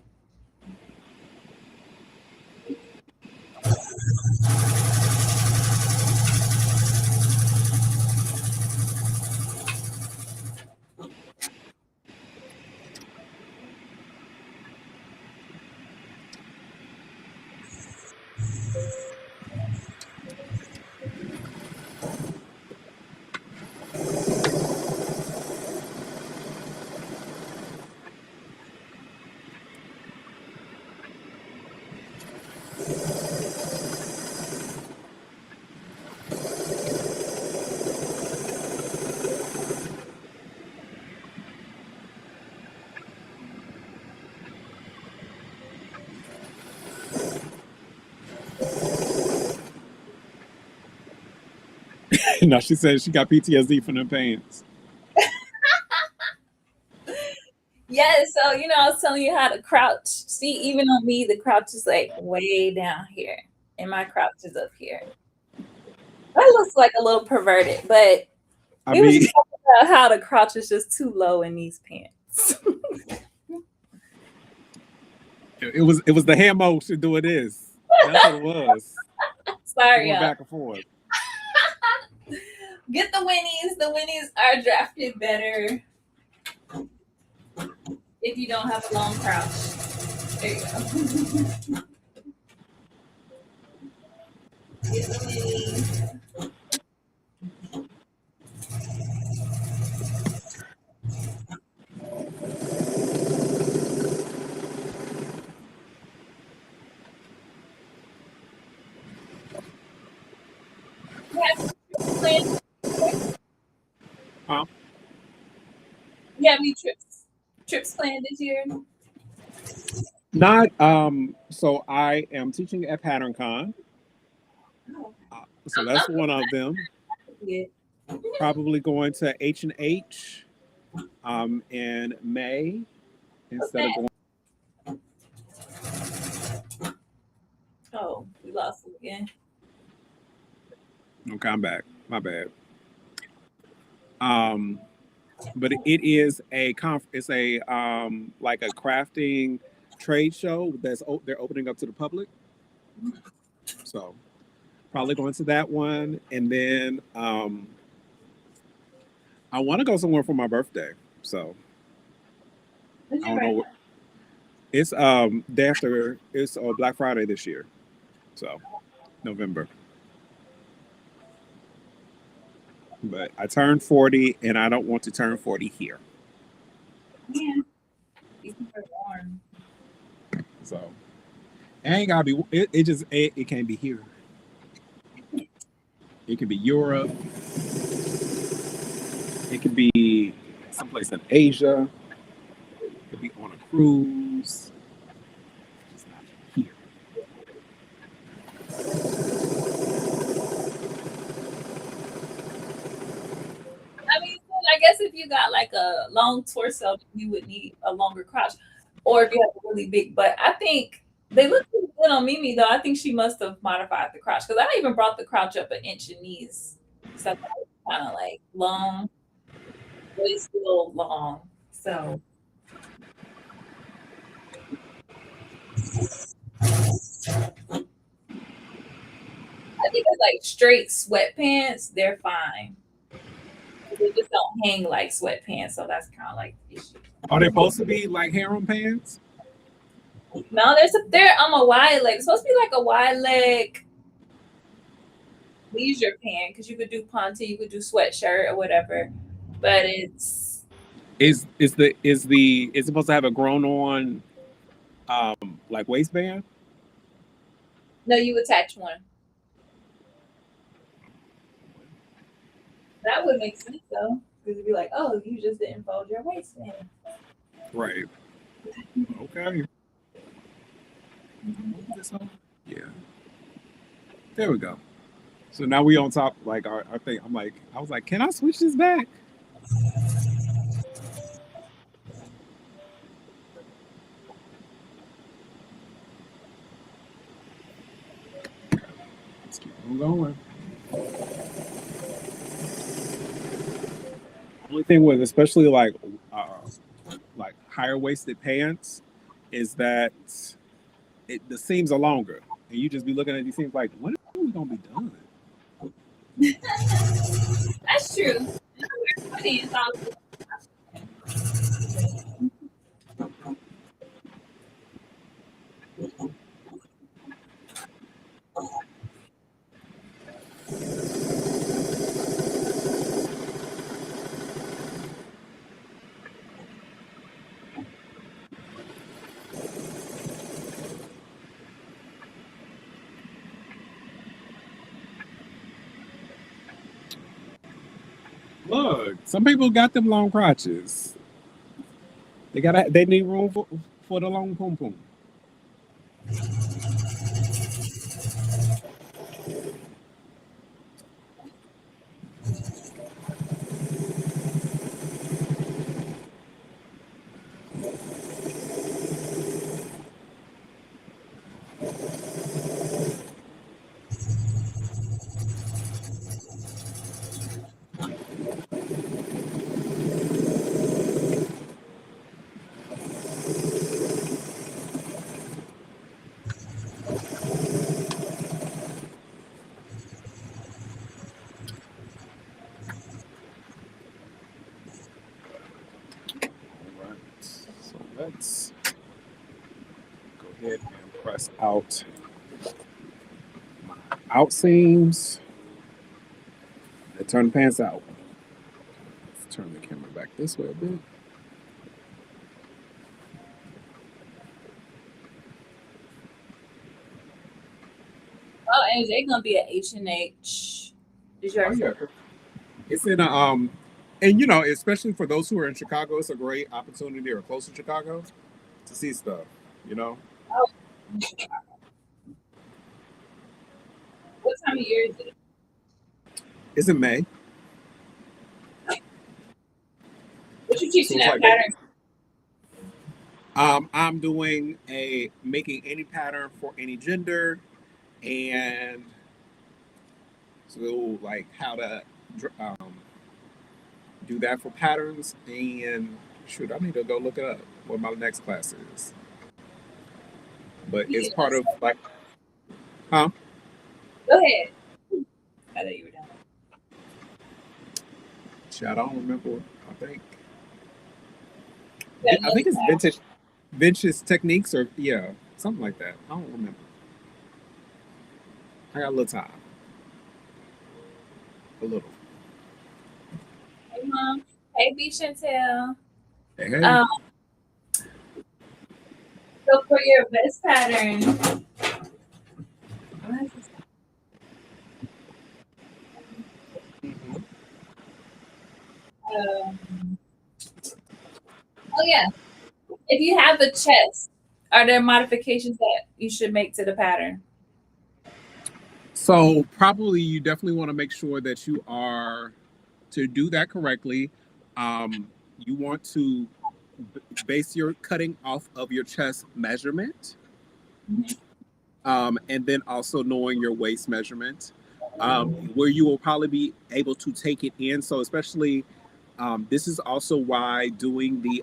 B: No, she said she got PTSD from them pants.
A: Yeah, so I was telling you how to crouch. See, even on me, the crouch is like way down here, and my crouch is up here. That looks like a little perverted, but
B: I
A: we was
B: mean,
A: just talking about how the crouch is just too low in these pants.
B: it was the hand motion doing this. That's what it was.
A: Sorry,
B: Going
A: y'all.
B: back and forth.
A: Get the winnies. The winnies are drafted better if you don't have a long crouch. There you go. Get the winnies. You have any trips planned?
B: Huh?
A: You have any trips planned this year?
B: Not so I am teaching at PatternCon.
A: Oh,
B: So that's one of them.
A: yeah.
B: Probably going to H&H in May instead
A: Okay.
B: of going.
A: Oh, we lost it again.
B: Okay, I'm back. My bad. Um, but it is a it's a like a crafting trade show they're opening up to the public. So probably going to that one, and then I want to go somewhere for my birthday. So
A: What's
B: I
A: your
B: don't know.
A: birthday?
B: It's day after it's Black Friday this year. So November. But I turned 40, and I don't want to turn 40 here.
A: Yeah. You can put warm.
B: So it ain't gotta be. It just it can't be here. It could be Europe. It could be someplace in Asia. It could be on a cruise. Just not here.
A: I mean, I guess if you got like a long torso, you would need a longer crotch, or if you have a really big butt. I think they look pretty good on Mimi though. I think she must have modified the crotch because I even brought the crotch up an inch in knees, so kind of like long, but it's still long. So I think it's like straight sweatpants. They're fine. They just don't hang like sweatpants, so that's kind of like the issue.
B: Are they supposed to be like harem pants?
A: No, they're a wide leg. It's supposed to be like a wide leg leisure pant because you could do ponte, you could do sweatshirt or whatever. But it's
B: Is supposed to have a grown on like waistband?
A: no, you attach one. That would make sense though, because you'd be like, oh, you just didn't fold your waistband.
B: Right. Okay. Yeah. There we go. So now we on top. Like our thing. I was like, can I switch this back? I'm going. Only thing with especially like higher waisted pants is that the seams are longer, and you just be looking at these seams like, when are we gonna be done?
A: That's true. Funny, it's all
B: Look, some people got them long crotches. They need room for the long pom pom. All right, so let's go ahead and press out my out seams and turn the pants out. Let's turn the camera back this way a bit.
A: oh, and they're gonna be at H&H. Did you
B: Oh
A: already say?
B: yeah, it's in a and you know, especially for those who are in Chicago, it's a great opportunity or close to Chicago to see stuff. You know,
A: Oh, what time of year is it?
B: it's in May,
A: What you
B: so
A: teaching
B: it's
A: that
B: like
A: pattern?
B: I'm doing a making any pattern for any gender, and so like how to do that for patterns. And shoot, I need to go look it up what my next class is. But
A: You
B: it's
A: did
B: part
A: this.
B: of like, huh?
A: Go ahead. I thought you were done.
B: Shit, I don't remember. I think
A: You got
B: I
A: another
B: think it's
A: class.
B: vintage techniques or yeah, something like that. I don't remember. I got a little time, a little.
A: Hey, Mom. Hey, B. Chantel.
B: Hey, hey.
A: Um, so for your vest pattern,
B: Mhm.
A: um, oh yeah, if you have the chest, are there modifications that you should make to the pattern?
B: So probably you definitely want to make sure that you are to do that correctly. You want to base your cutting off of your chest measurement, and then also knowing your waist measurement, where you will probably be able to take it in. So especially, this is also why doing the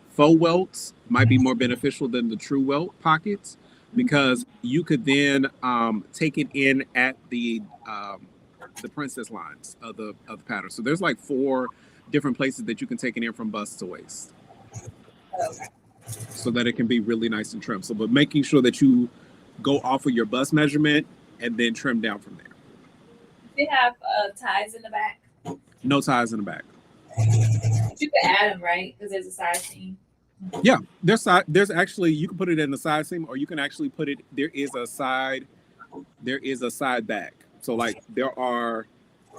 B: faux welts might be more beneficial than the true welt pockets because you could then take it in at the princess lines of the pattern. So there's like 4 different places that you can take it in from bust to waist, so that it can be really nice and trim. So, but making sure that you go off of your bust measurement and then trim down from there.
A: They have ties in the back.
B: No ties in the back.
A: But you can add them, right? Because there's a side seam.
B: Yeah, there's actually you can put it in the side seam, or you can actually put it. There is a side back. So like there are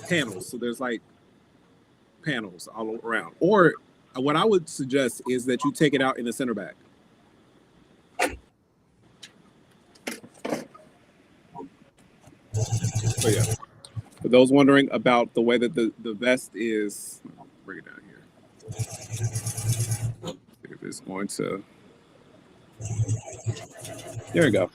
B: panels. So there's like panels all around. Or what I would suggest is that you take it out in the center back. So yeah, for those wondering about the way that the vest is, bring it down here. If it's going to, there we go.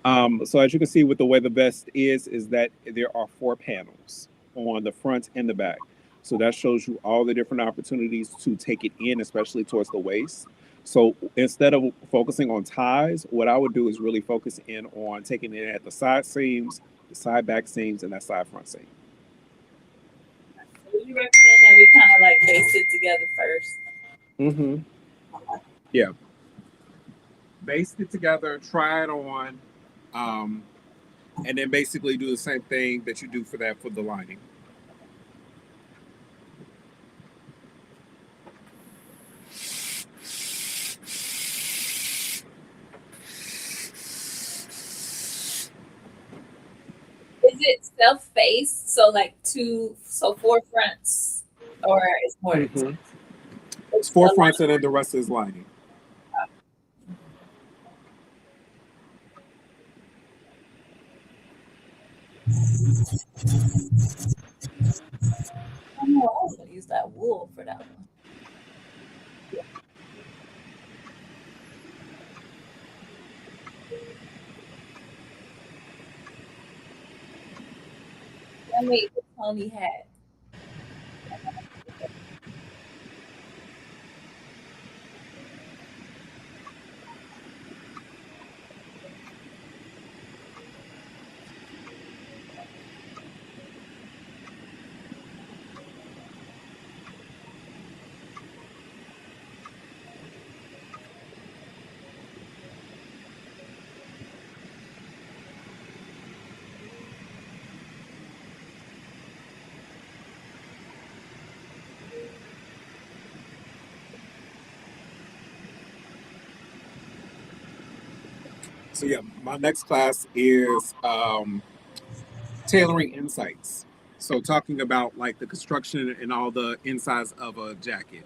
B: So as you can see with the way the vest is that there are four panels on the front and the back. So that shows you all the different opportunities to take it in, especially towards the waist. So instead of focusing on ties, what I would do is really focus in on taking it at the side seams, the side back seams, and that side front seam.
A: Would you recommend that we kind of like baste it together first?
B: Mm-hmm. Yeah. Baste it together, try it on, um, and then basically do the same thing that you do for that for the lining.
A: Is it self faced? So like four fronts, or it's more than two?
B: Mm-hmm.
A: It's
B: It's four
A: the
B: fronts and then the rest is lining.
A: I know I was gonna use that wool for that one. I made the pony hat.
B: So yeah, my next class is tailoring insights. So talking about like the construction and all the insides of a jacket.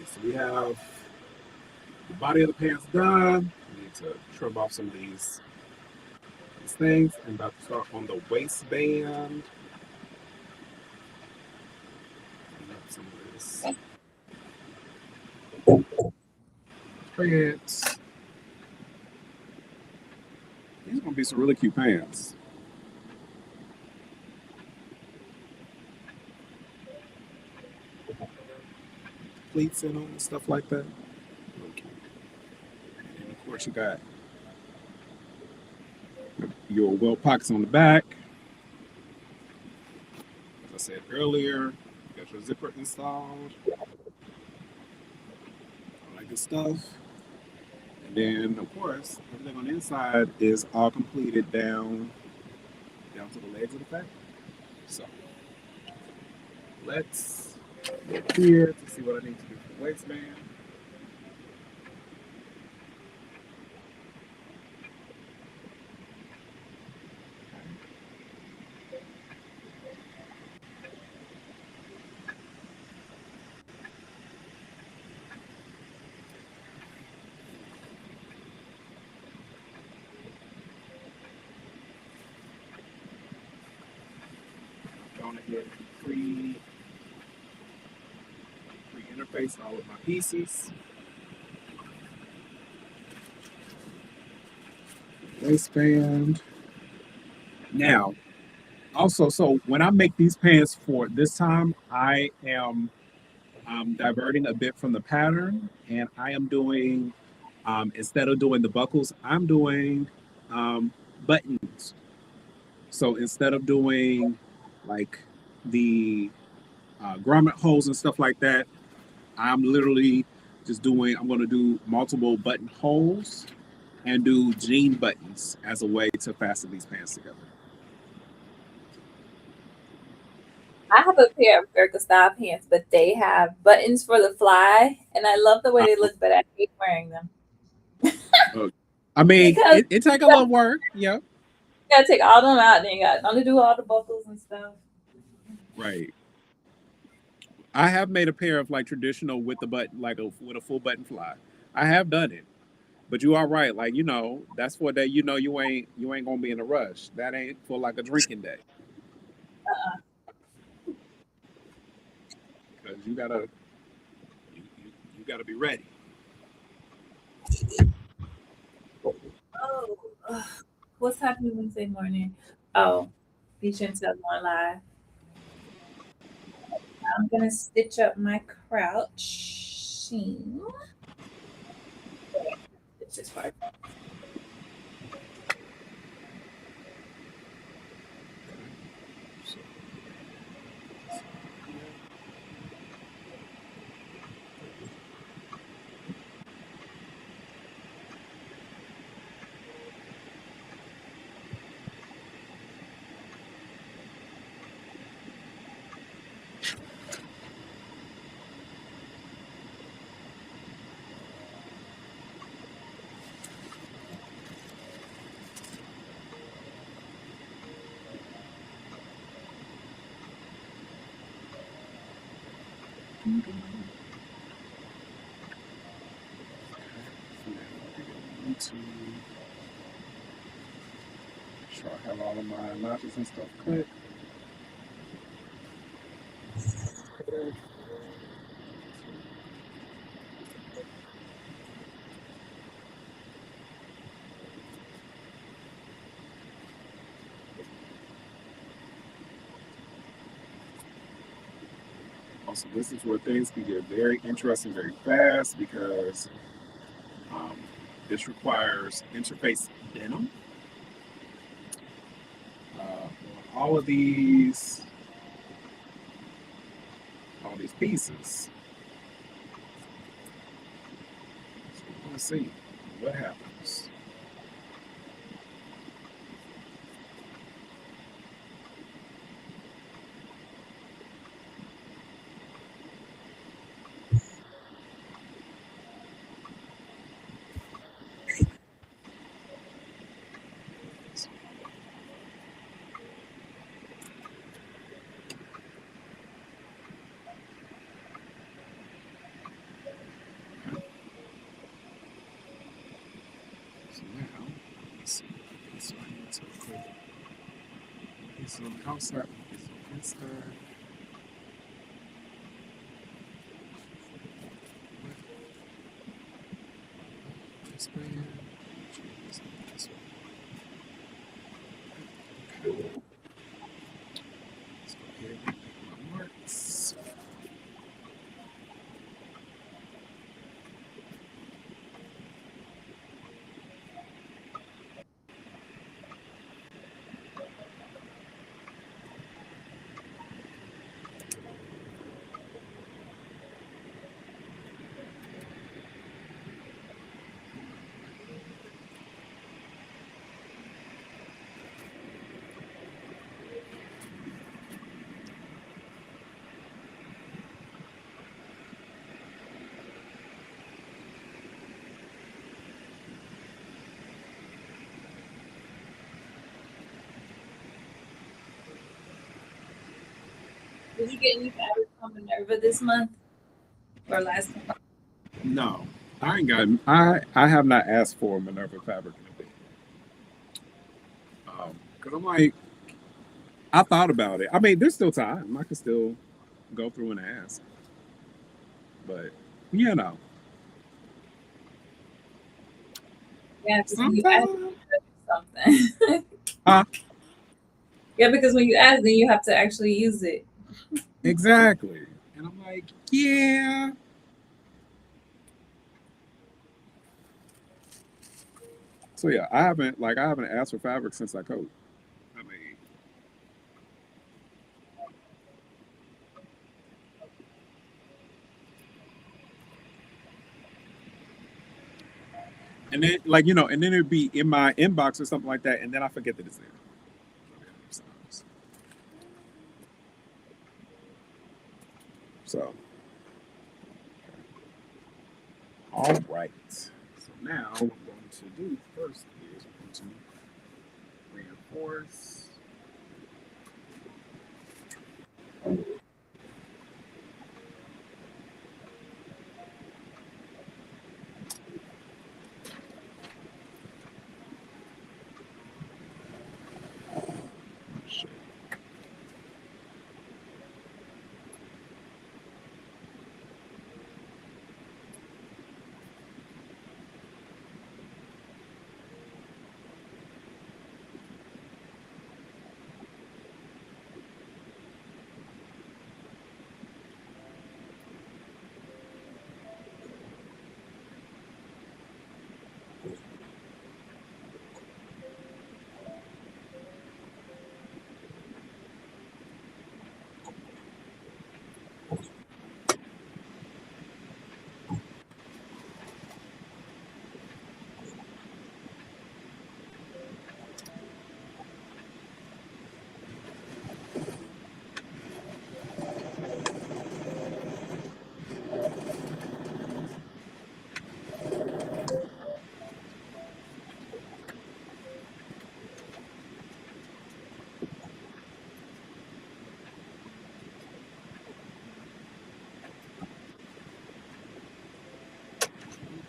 B: Okay, so we have the body of the pants done. We need to trim off some of these things. I'm about to start on the waistband. Clean up some of this pants. These are gonna be some really cute pants. Pleats in them and stuff like that. Okay. And then of course you got your well pockets on the back. As I said earlier, you got your zipper installed. All that good stuff. And then of course everything on the inside is all completed down to the legs of the fabric. So let's look here to see what I need to do for the waistband. Going ahead and pre-interface all of my pieces. Waistband. Now, also, so when I make these pants for this time, I am diverting a bit from the pattern, and I am doing instead of doing the buckles, I'm doing buttons. So instead of doing like the grommet holes and stuff like that, I'm literally just doing. I'm going to do multiple button holes and do jean buttons as a way to fasten these pants together.
A: I have a pair of Gurkha style pants, but they have buttons for the fly, and I love the way they look, but I hate wearing them
B: I mean,
A: because
B: it take a little work. Yeah.
A: you gotta take all them out, then you gotta undo all the buckles and stuff.
B: Right. I have made a pair of like traditional with the button, like with a full button fly. I have done it, but you are right. Like that's for that. You ain't gonna be in a rush. That ain't for like a drinking day because you gotta be ready.
A: Oh, ugh. What's happening Wednesday morning? Oh, Beach and one live. I'm gonna stitch up my crouch seam. Stitch this part.
B: So, to make sure I have all of my notches and stuff cut. Also, this is where things can get very interesting very fast because um, this requires interface denim. All of these pieces. So let's see what happens. this on the outside, this on this side. This band, this on this one. Okay. Let's go ahead and make my marks.
A: Did you get any fabric from Minerva this month or last month?
B: No, I ain't got. I have not asked for Minerva fabric in a bit. Because I'm like, I thought about it. I mean, there's still time. I can still go through and ask. But you know,
A: Yeah, because when you ask
B: sometimes.
A: something.
B: Uh,
A: Yeah, because when you ask, then you have to actually use it.
B: exactly. And I'm like, yeah. So yeah, I haven't asked for fabric since I coat. I mean, and then like and then it'd be in my inbox or something like that, and then I forget that it's there. So, all right. So now what we're going to do first is we're going to reinforce.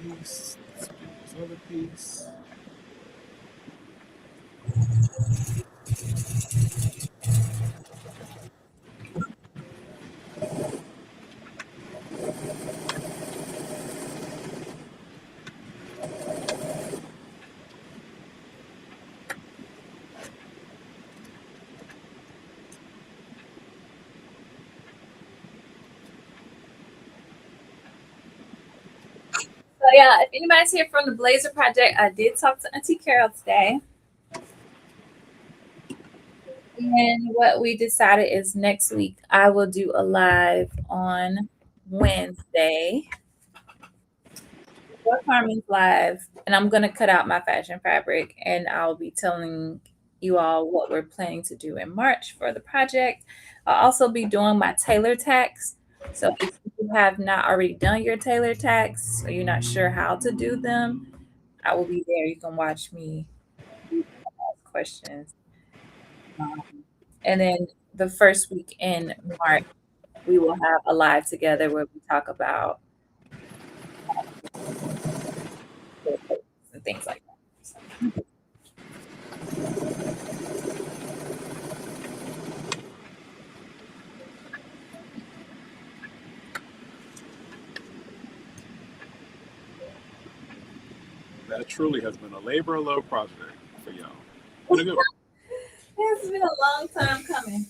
B: Piece. Let's do this other piece.
A: So yeah, if anybody's here from the Blazer Project, I did talk to Auntie Carol today. And what we decided is next week I will do a live on Wednesday for Carmen's live, and I'm gonna cut out my fashion fabric, and I'll be telling you all what we're planning to do in March for the project. I'll also be doing my tailor tags. So if you have not already done your tailor tags, or you're not sure how to do them, I will be there. You can watch me ask questions. Um, and then the first week in March, we will have a live together where we talk about and things like that. So,
B: truly has been a labor of love project for y'all. Been a good one.
A: It's been a long time coming.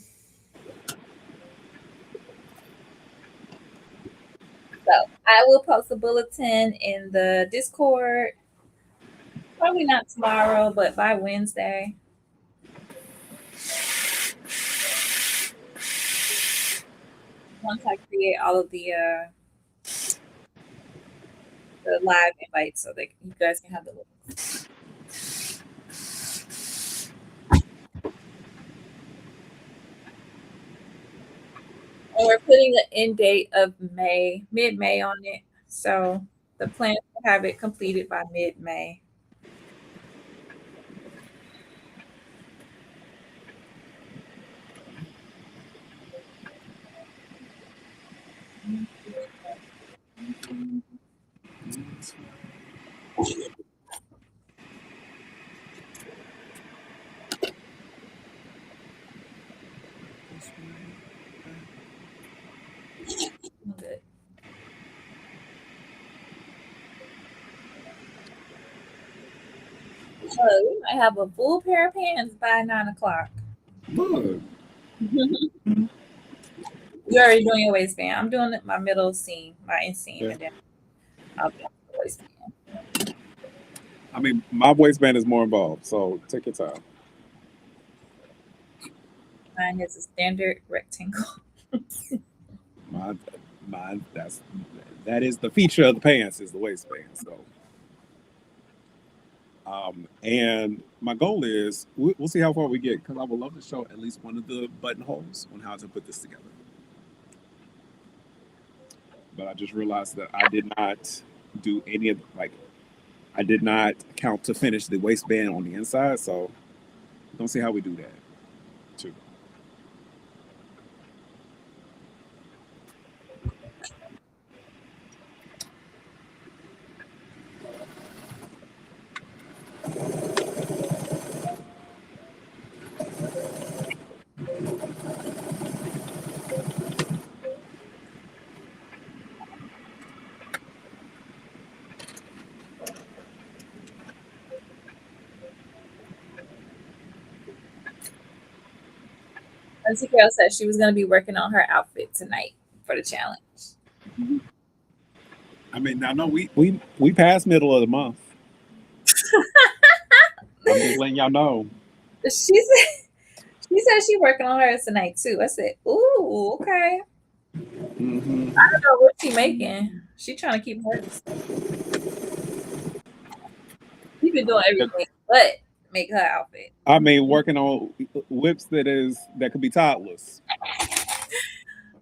A: So I will post a bulletin in the Discord. Probably not tomorrow, but by Wednesday. Once I create all of the live invites so that you guys can have the links. And we're putting the end date of May, mid-May on it. So the plan is to have it completed by mid-May. Good. We might have a full pair of pants by 9 o'clock.
B: Look,
A: You're already doing your waistband. I'm doing my middle seam, my inseam,
B: yeah.
A: and then I'll do the waistband.
B: I mean, my waistband is more involved, so take your time.
A: Mine is a standard rectangle.
B: Mine, mine. That is the feature of the pants is the waistband. So, and my goal is we'll see how far we get because I would love to show at least one of the buttonholes on how to put this together. But I just realized that I did not do any of I did not count to finish the waistband on the inside. So, don't see how we do that too.
A: Nancy Carol said she was going to be working on her outfit tonight for the challenge.
B: I mean, I know we passed middle of the month. I'm just letting y'all know.
A: She said she working on hers tonight too. I said, "Ooh, okay."
B: Mm-hmm.
A: I don't know what she making. She trying to keep hers. She been doing everything but make her outfit.
B: I mean, working on whips that could be topless.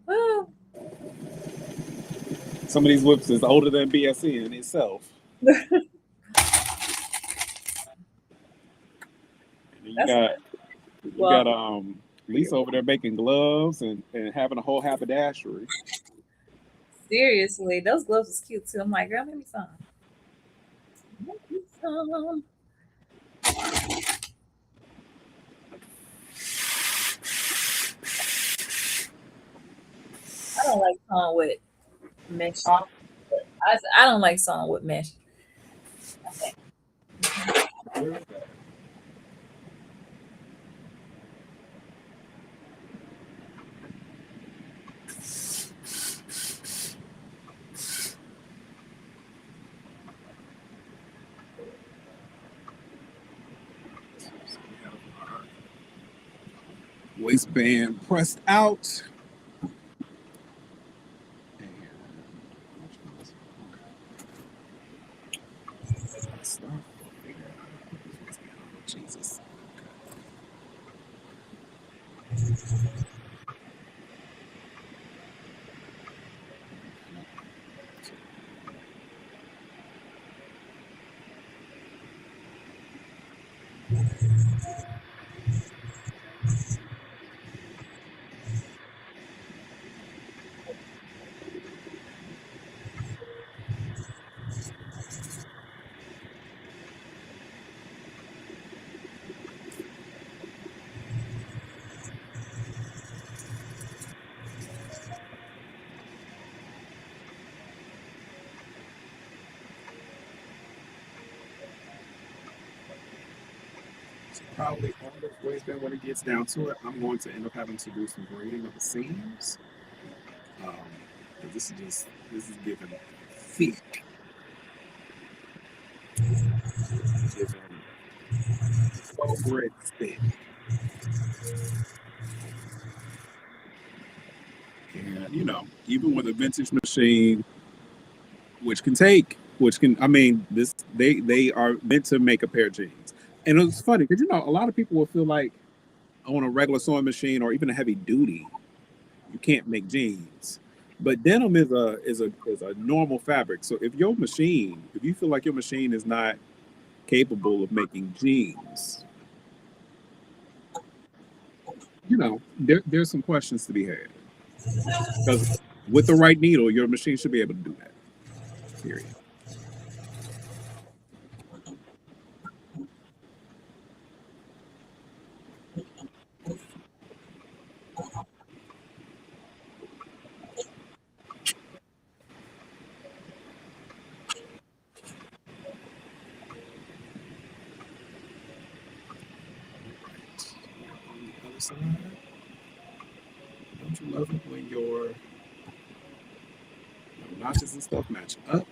A: Ooh.
B: Some of these whips is older than BSC in itself. You got Lisa over there making gloves and having a whole haberdashery.
A: Seriously, those gloves was cute too. I'm like, girl, make me some. Make me some. I don't like sewing with mesh. I don't like sewing with mesh.
B: Waistband pressed out. Jesus. Probably on the waistband when it gets down to it. I'm going to end up having to do some grading of the seams. Um, but this is giving thick, giving faux bread thick. And even with a vintage machine, I mean, they are meant to make a pair of jeans. And it's funny because a lot of people will feel like on a regular sewing machine or even a heavy duty, you can't make jeans. But denim is a normal fabric. So if you feel like your machine is not capable of making jeans, there's some questions to be had. Because with the right needle, your machine should be able to do that. Period. On the other side, don't you love it when your notches and stuff match up?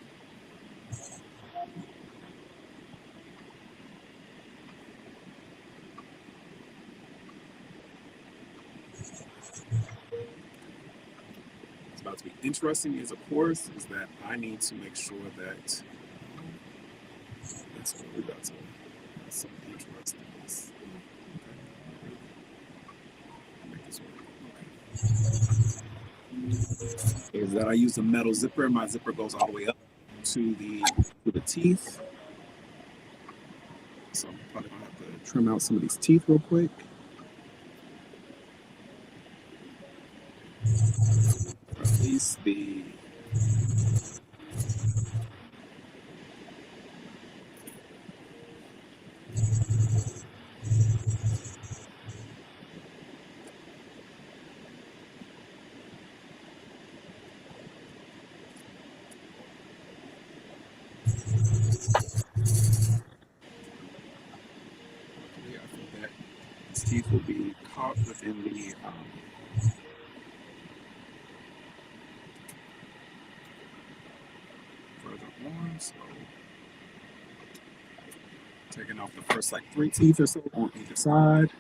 B: What's about to be interesting is, of course, is that I need to make sure that that's what we're about to. That's something interesting. Okay. Make this work. Okay. Is that I use a metal zipper, and my zipper goes all the way up to the teeth. So I'm probably gonna have to trim out some of these teeth real quick. Or at least the luckily I think that these teeth will be caught within the further on. So taking off the first like three teeth or so on either side,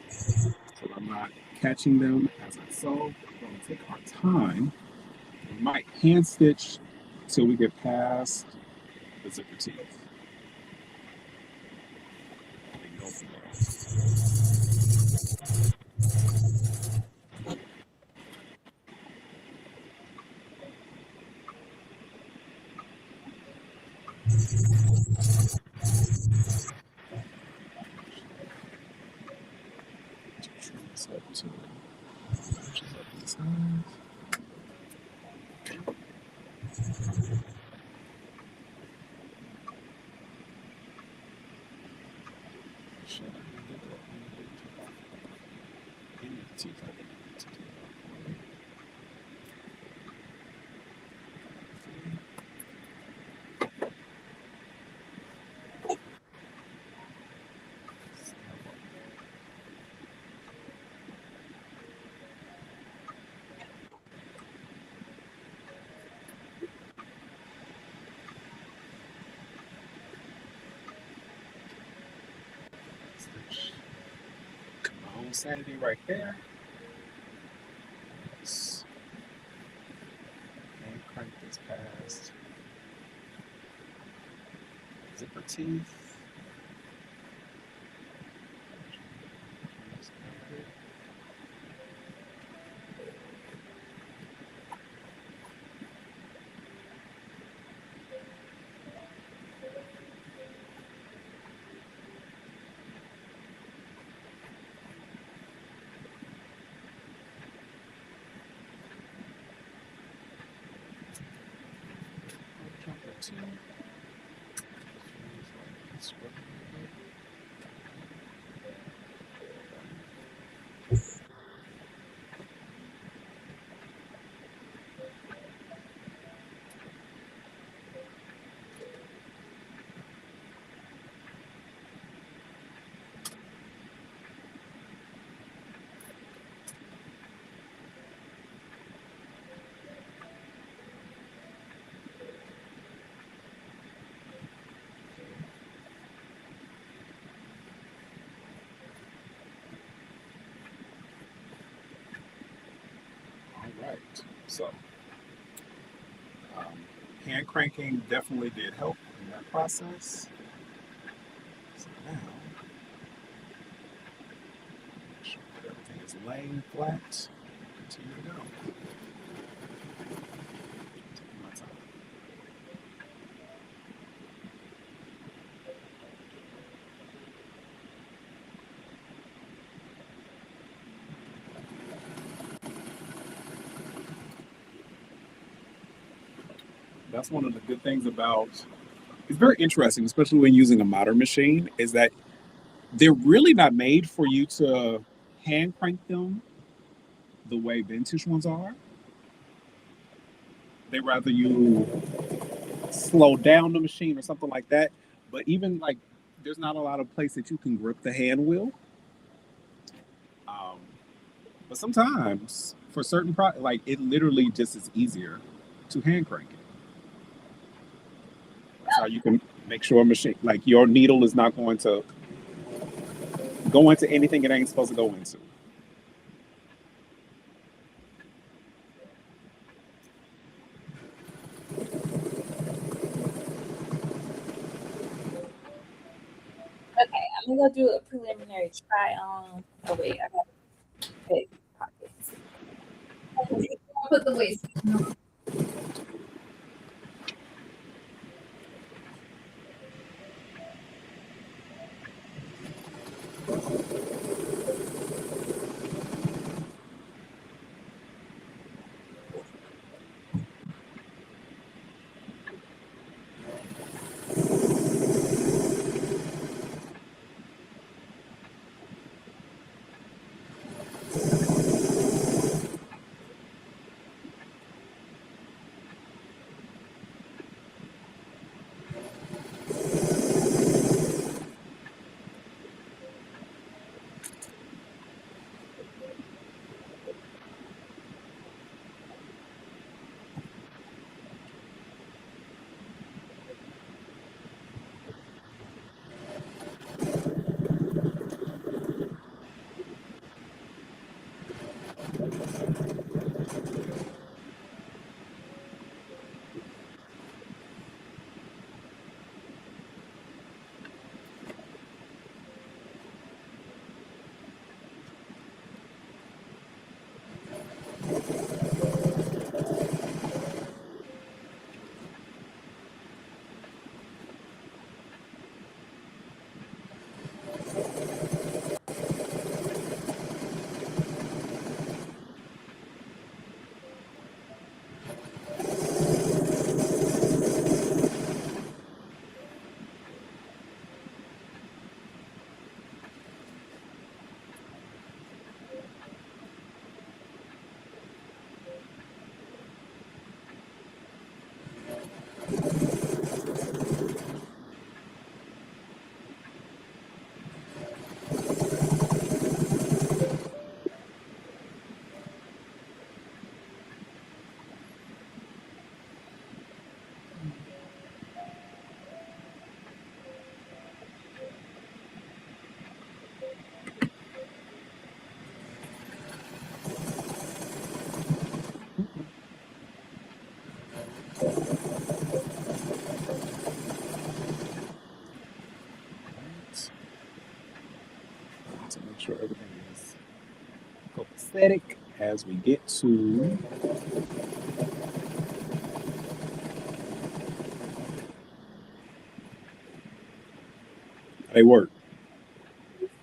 B: so I'm not catching them as I sew. We're going to take our time. We might hand stitch till we get past the zipper teeth. And go from there. Trim this up to matches up these sides. Should I do that? Any of the teeth I need to do that. Stitch. Come on, sanity right there. Yes. And crank this past zipper teeth. Jump into right. So um, hand cranking definitely did help in that process. So now, make sure that everything is laying flat. Continue to go. Taking my time. That's one of the good things about. It's very interesting, especially when using a modern machine, is that they're really not made for you to hand crank them the way vintage ones are. They rather you slow down the machine or something like that. But even like, there's not a lot of place that you can grip the hand wheel. Um, but sometimes for certain like it literally just is easier to hand crank it. That's how you can make sure a machine like your needle is not going to go into anything it ain't supposed to go into.
A: Okay, I'm gonna go do a preliminary try on. Oh wait, I got to pick pockets. I'll put the waist. Right. To make sure everything is copacetic as we get to. They work.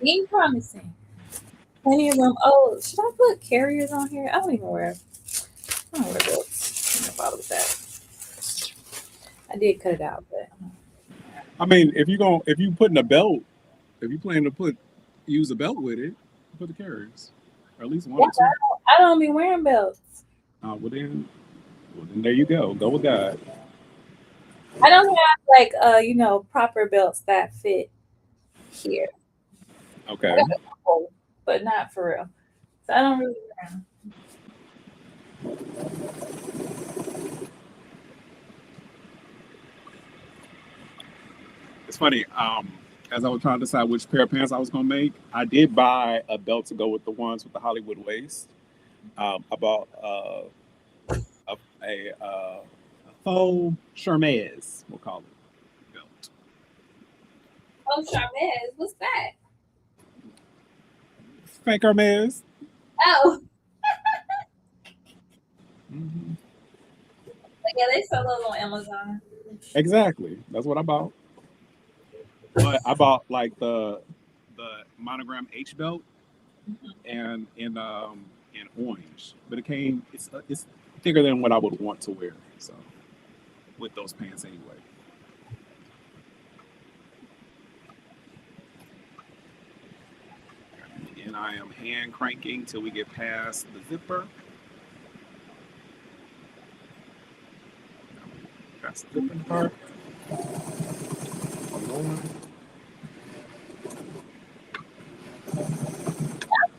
A: Being promising. Plenty of them. Oh, should I put carriers on here? I don't even wear. I don't wear belts. I'm gonna bother with that. I did cut it out, but
B: I mean, if you putting a belt, if you plan to use a belt with it, put the carriers, or at least one
A: yeah,
B: or two.
A: I don't be wearing belts.
B: Uh, well then, well then there you go. Go with that.
A: I don't have like proper belts that fit here. I
B: Okay.
A: got a couple, but not for real. So I don't really wear them.
B: It's funny. As I was trying to decide which pair of pants I was gonna make, I did buy a belt to go with the ones with the Hollywood waist. I bought a faux Hermes, we'll call it, belt.
A: Oh, Charmez, what's that?
B: Fake Hermes.
A: Oh,
B: Hmm.
A: yeah, they sell those on Amazon.
B: Exactly. That's what I bought. But I bought like the monogram H belt and in orange. But it came it's thicker than what I would want to wear. So with those pants anyway. And I am hand cranking till we get past the zipper. Past the zipper part. Hold on.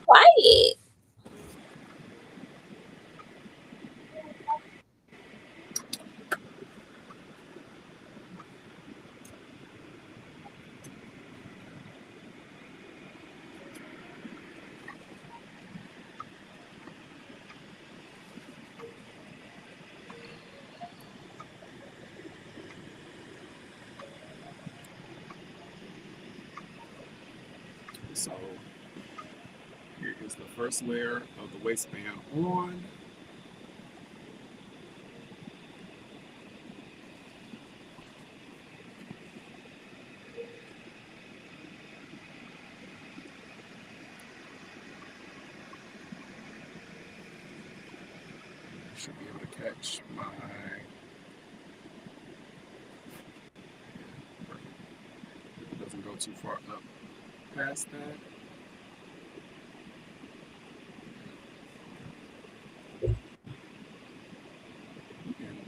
A: Quiet.
B: So here is the first layer of the waistband on. Should be able to catch my. It doesn't go too far up past that. And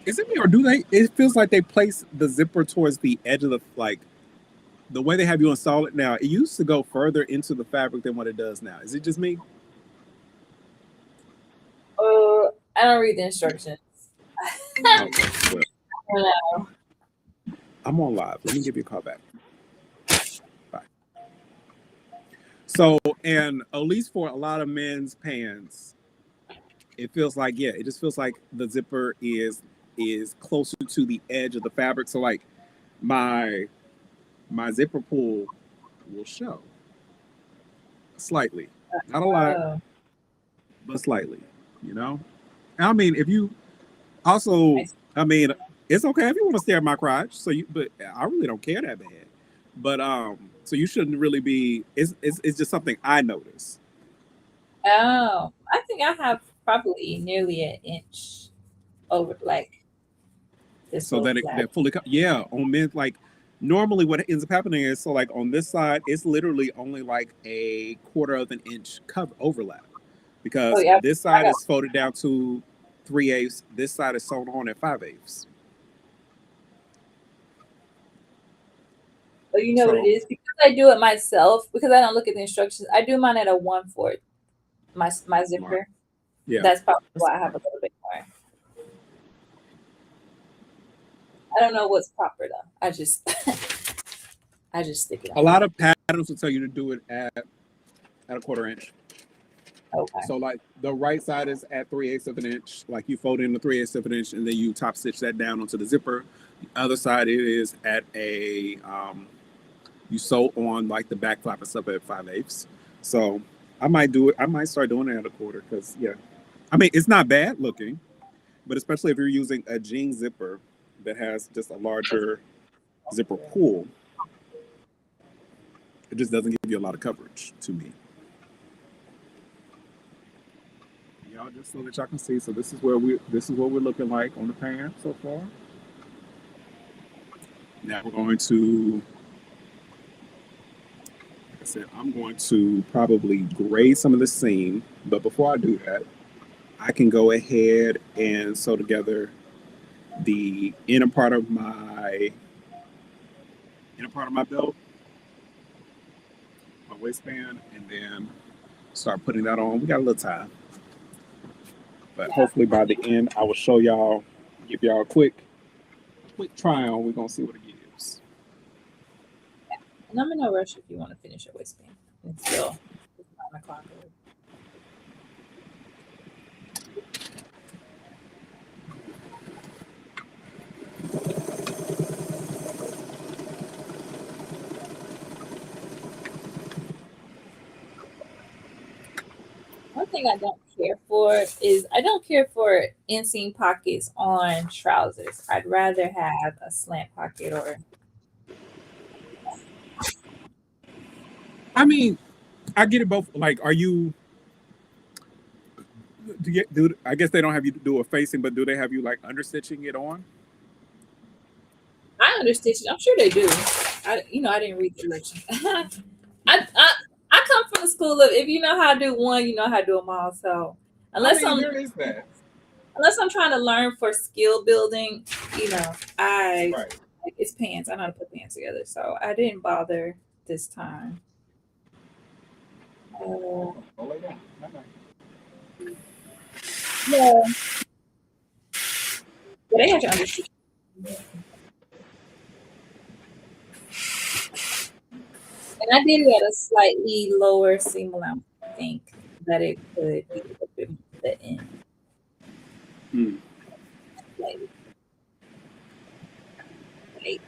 B: is it me or do they? It feels like they place the zipper towards the edge of the like the way they have you install it now. It used to go further into the fabric than what it does now. Is it just me?
A: I don't read the instructions.
B: Okay, well,
A: I don't know.
B: I'm on live. Let me give you a call back. Bye. So, and at least for a lot of men's pants, it feels like it just feels like the zipper is closer to the edge of the fabric. So, like my my zipper pull will show slightly, not a lot,
A: Oh,
B: but slightly. You know, I mean, if you also,
A: I see.
B: I mean, it's okay if you want to stare at my crotch. So you, but I really don't care that bad. But so you shouldn't really be. It's just something I notice.
A: Oh, I think I have probably nearly an inch over like this
B: So
A: little
B: that it
A: flap.
B: that fully yeah on men like normally what ends up happening is so like on this side it's literally only like a quarter of an inch cover overlap
A: Oh
B: because
A: yeah,
B: this
A: I
B: side
A: got.
B: is folded down to 3/8, this side is sewn on at 5/8.
A: Oh, you know what it
B: So
A: is because I do it myself because I don't look at the instructions. I do mine at a 1/4. My
B: smart,
A: zipper.
B: yeah,
A: That's probably
B: that's
A: why I have
B: smart.
A: a little bit more. I don't know what's proper though. I just stick it
B: A
A: on.
B: lot of patterns will tell you to do it at a quarter inch.
A: Okay.
B: So like the right side is at 3/8 of an inch, like you fold in the 3/8 of an inch, and then you top stitch that down onto the zipper. The other side it is at a you sew on like the back flap and stuff at 5/8. So I might do it. I might start doing it at a quarter because yeah, I mean it's not bad looking, but especially if you're using a jean zipper that has just a larger zipper pull, it just doesn't give you a lot of coverage to me. Y'all just so that y'all can see. So this is what we're looking like on the pan so far. Now we're going to, like I said, I'm going to probably grade some of the seam, but before I do that, I can go ahead and sew together the inner part of my belt, my waistband, and then start putting that on. We got a little time, but
A: Yeah.
B: hopefully by the end, I will show y'all, give y'all a quick try on. We're gonna see what it gives.
A: And I'm in no rush if you want to finish your waistband. It's still it's 9 o'clock. One thing I don't care for is I don't care for inseam pockets on trousers. I'd rather have a slant pocket or
B: I mean, I get it both. Like, are you? Do I guess they don't have you do a facing, but do they have you like understitching it on?
A: I understand. I'm sure they do. I didn't read the lecture. I come from the school of if you know how to do one, you know how to do them all. So
B: I
A: unless
B: mean,
A: I'm
B: there is that.
A: unless I'm trying to learn for skill building, I
B: Right.
A: like it's pants. I know how to put pants together, so I didn't bother this time. Uh,
B: Go lay down. Night-night.
A: yeah, but they have to understand. And I did it at a slightly lower seam allowance. I think that it could be a little bit more fit in.
B: Hmm.
A: Like, like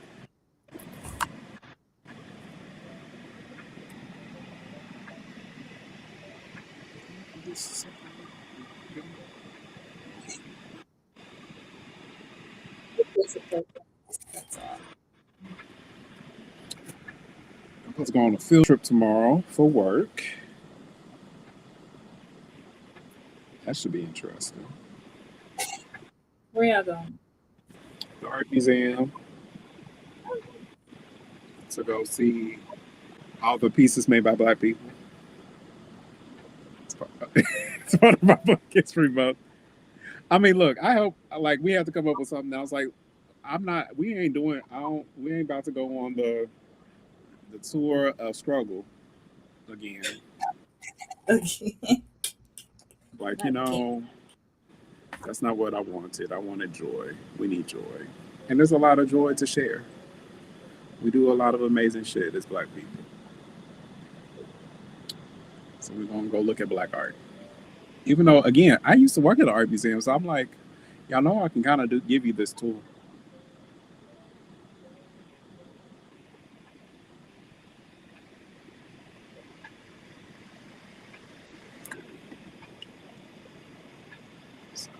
A: it's a purpose. That's all.
B: I'm supposed to go on a field trip tomorrow for work. That should be interesting.
A: Where y'all going?
B: The art museum to go see all the pieces made by Black people. It's part of my Black History Month. I mean, look, I hope like we have to come up with something else. Like, I'm not. We ain't doing. I don't. We ain't about to go on the tour of struggle again.
A: Okay.
B: Like,
A: Not again.
B: that's not what I wanted. I wanted joy. We need joy, and there's a lot of joy to share. We do a lot of amazing shit as Black people. So we're gonna go look at Black art. Even though, again, I used to work at an art museum, so I'm like, y'all know I can kind of give you this tour. So,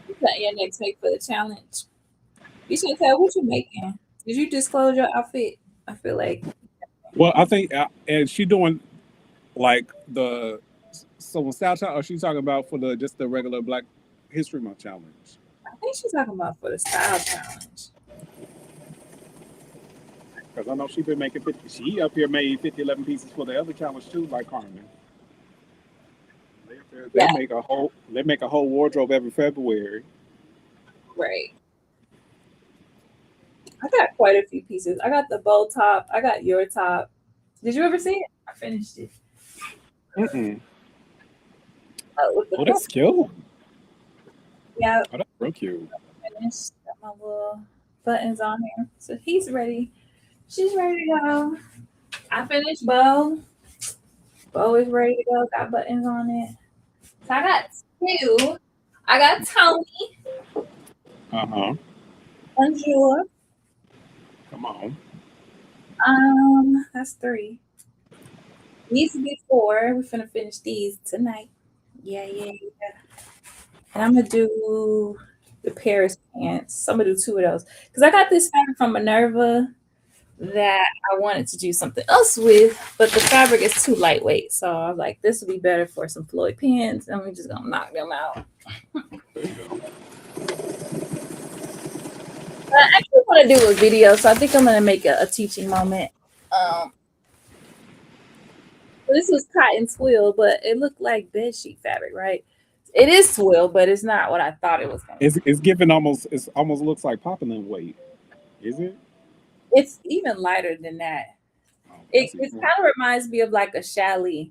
A: You got your next week for the challenge. You should tell what you're making. Did you disclose your outfit? I feel like
B: well, I think, and she doing like the so when Sal, or she talking about for the just the regular Black History Month challenge.
A: I think she's talking about for the style challenge.
B: Because I know she been making 50. She up here made 50, 11 pieces for the other challenge too, like Carmen. They
A: Yeah,
B: make a whole wardrobe every February.
A: right. I got quite a few pieces. I got the bow top. I got your top. Did you ever see it? I finished it.
B: Mm-mm.
A: With the
B: Oh, that's cute.
A: yeah,
B: Oh, that's real cute.
A: finished. Got my little buttons on here. So he's ready. She's ready to go. I finished bow. Bow is ready to go. Got buttons on it. So I got two. I got Tony,
B: Uh huh.
A: Bonjour.
B: Come on.
A: That's three. Needs to be four. We're finna finish these tonight. Yeah, yeah, yeah. And I'm gonna do the Paris pants. I'm gonna do two of those because I got this fabric from Minerva that I wanted to do something else with, but the fabric is too lightweight. So I was like, this would be better for some Floyd pants, and we're just gonna knock them out.
B: There you go.
A: But I actually want to do a video, so I think I'm gonna make a teaching moment. Um, this was cotton twill, but it looked like bed sheet fabric, right? It is twill, but it's not what I thought it was gonna be.
B: It's giving almost. It's almost looks like popping weight. Is it?
A: It's even lighter than that.
B: Oh, I
A: It
B: see.
A: kind of reminds me of like a challis.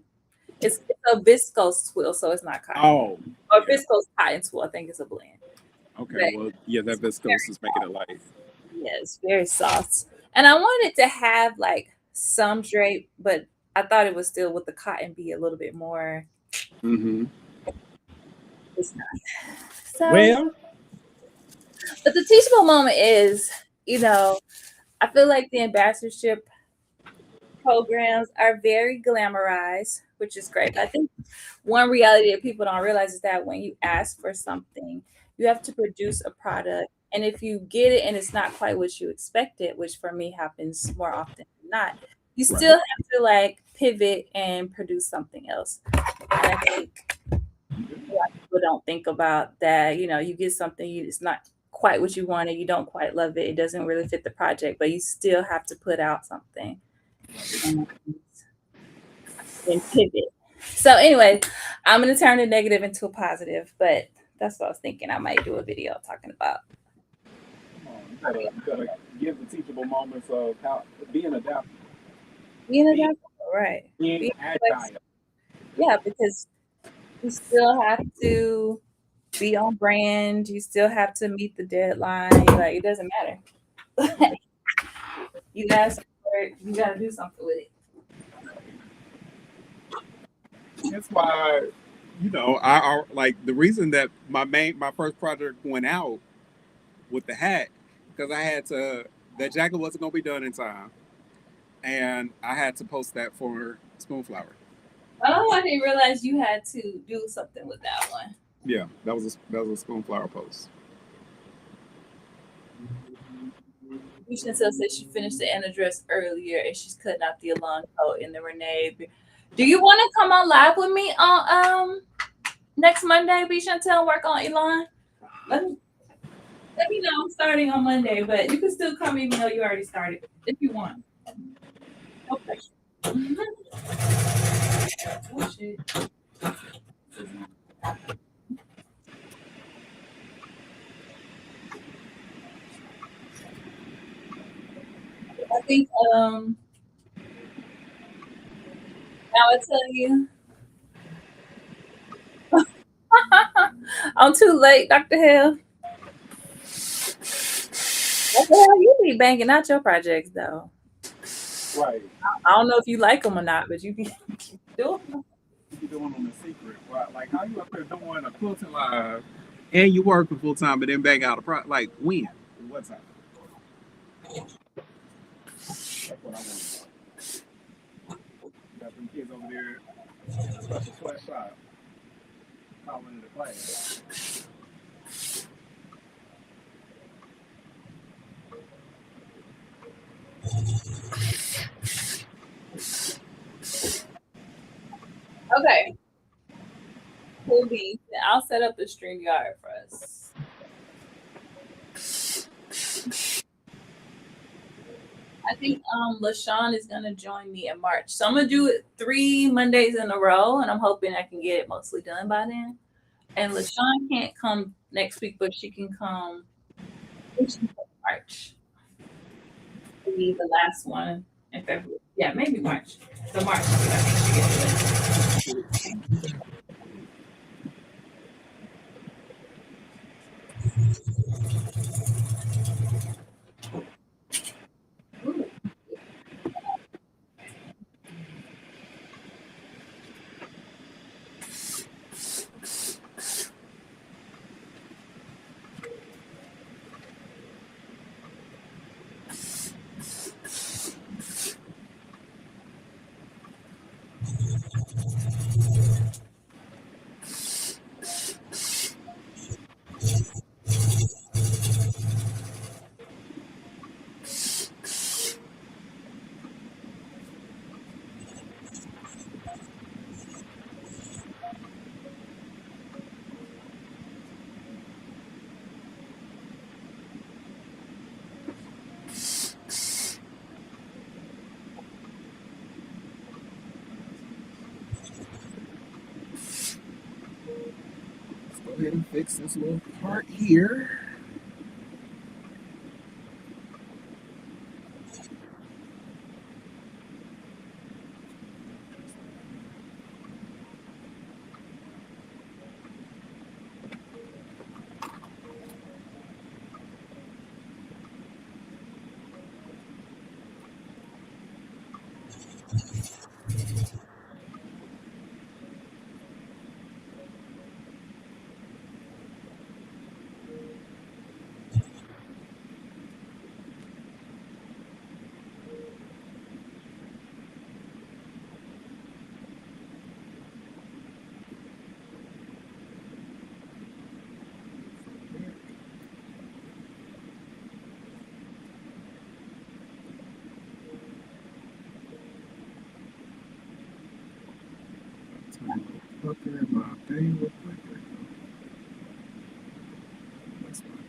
A: It's a viscose twill, so it's not cotton.
B: Oh,
A: Or
B: yeah.
A: viscose cotton twill. I think it's a blend.
B: Okay.
A: But
B: Well, yeah, that
A: it's
B: viscose is making it light.
A: yeah, it's very soft. And I wanted to have like some drape, but I thought it would still with the cotton be a little bit more.
B: Mm-hmm.
A: It's not. So,
B: Well,
A: but the teachable moment is, you know, I feel like the ambassadorship. programs are very glamorized, which is great. But I think one reality that people don't realize is that when you ask for something, you have to produce a product. And if you get it and it's not quite what you expected, which for me happens more often than not, you
B: Right.
A: still have to like pivot and produce something else. And I think a lot of people don't think about that. You know, you get something, it's not quite what you wanted, you don't quite love it, it doesn't really fit the project, but you still have to put out something and pivot. So anyway, I'm gonna turn the negative into a positive, but that's what I was thinking. I might do a video talking about
B: Come on, you gotta give the teachable moments of how being adaptable,
A: being
B: being
A: adaptable, right?
B: being
A: Being
B: agile.
A: flexible. Yeah, because you still have to be on brand. You still have to meet the deadline. Like it doesn't matter. You ask for it. You gotta do something with it.
B: That's why, I like the reason that my first project went out with the hat because I had to that jacket wasn't gonna be done in time, and I had to post that for Spoonflower.
A: Oh, I didn't realize you had to do something with that one.
B: Yeah, that was a Spoonflower post.
A: Chantel said she finished the inner dress earlier and she's cutting out the Alon coat in the Renee. Do you want to come on live with me on next Monday, B Chantel, work on Elon? Let me let me know I'm starting on Monday, but you can still come even though you already started if you want. No pressure. Oh, shit. I think now I tell you. I'm too late, Dr. Hell. What the hell you be banging out your projects though?
B: Right.
A: I don't know if you like them or not, but you be doing them.
B: You be doing on the secret. Right? Like how you up there doing a quilting live, and you working full time, but then bang out like when? What time? That's what I want. You got some kids over there, special sweatshop, calling it a class.
A: Okay, cool beans. I'll set up the stream yard for us. I think LaShawn is gonna join me in March. So I'm gonna do it 3 Mondays in a row, and I'm hoping I can get it mostly done by then. And LaShawn can't come next week, but she can come in March. Maybe the last one in February. Yeah, maybe March. So March, I think she gets it. Ooh,
B: Let's go ahead and fix this little part here. Up there in my thing real quick. There you go. That's fine.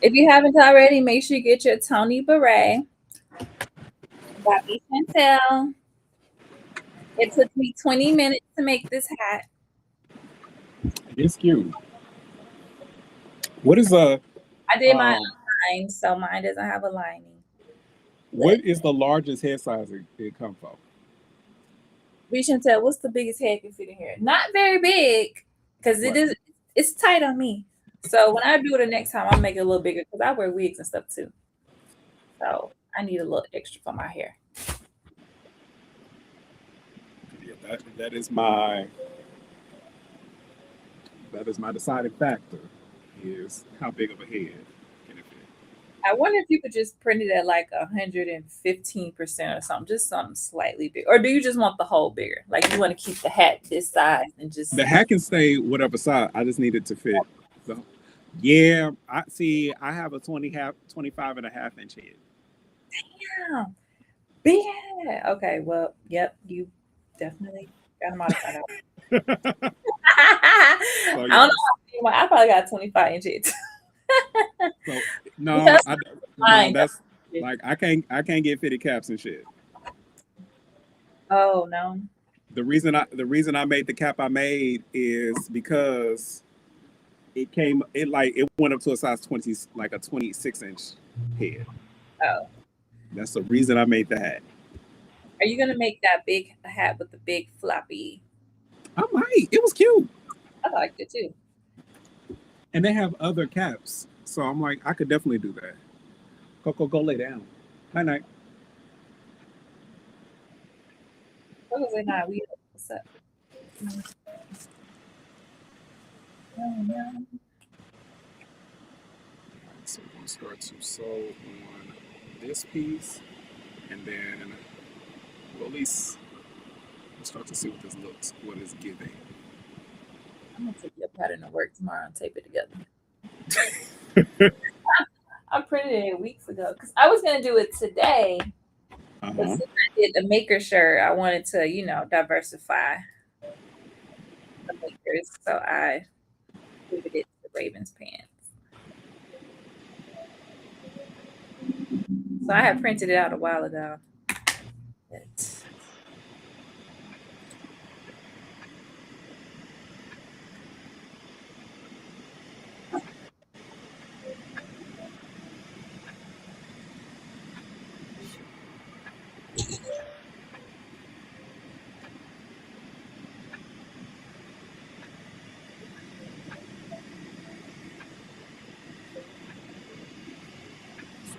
A: If you haven't already, make sure you get your Tony Beret by me Chantel. It took me 20 minutes to make this hat.
B: It's cute. What is a
A: I did mine
B: um?
A: online, so mine doesn't have a lining. But
B: What is the largest head size it come for?
A: we Chantel, what's the biggest head you fit in here? Not very big, because
B: Right.
A: it's tight on me. So when I do it the next time, I'll make it a little bigger because I wear wigs and stuff too. So I need a little extra for my hair.
B: Yeah, that is my deciding factor. Is how big of a head can it fit?
A: I wonder if you could just print it at like 115% or something, just something slightly big. Or do you just want the whole bigger? Like you want to keep the hat this size and just
B: The hat can stay whatever size. I just need it to fit. So, yeah, I see. I have a 25 and a half inch head.
A: yeah, big hat. Okay, well, yep, you definitely got to modify that. I
B: So
A: don't know.
B: yes.
A: I probably got 25 inches.
B: So
A: Because
B: no,
A: mine.
B: that's like I can't get fitted caps and shit.
A: Oh no.
B: The reason I made the cap I made is because it went up to a size 20, like a 26-inch head.
A: Oh,
B: That's the reason I made the hat.
A: are you gonna make that big hat with the big floppy?
B: I might. It was cute.
A: I liked it too.
B: And they have other caps. So I'm like, I could definitely do that. Go lay down. Night night.
A: What was it? Not we. What's up? Oh, no.
B: So we're gonna start to sew on this piece, and then we'll at least we'll start to see what this looks, what it's giving.
A: I'm gonna take your pattern to work tomorrow and tape it together. I printed it weeks ago because I was gonna do it today,
B: Uh
A: but
B: huh.
A: since I did the maker shirt, I wanted to, diversify the makers, so I pivoted to the Ravens pants. So I had printed it out a while ago. But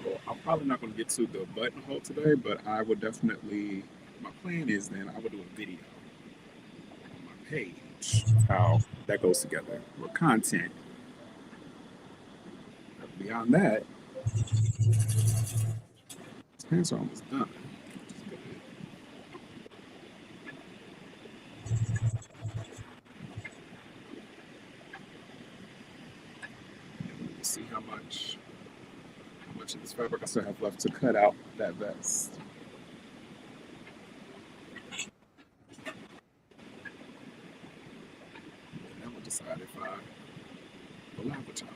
B: So I'm probably not gonna get to the buttonhole today, but I would definitely. My plan is then I would do a video on my page of how that goes together with content. Beyond that, these pants are almost done. We'll see how much of this fabric I still have left to cut out that vest. And then we'll decide if I will have a child.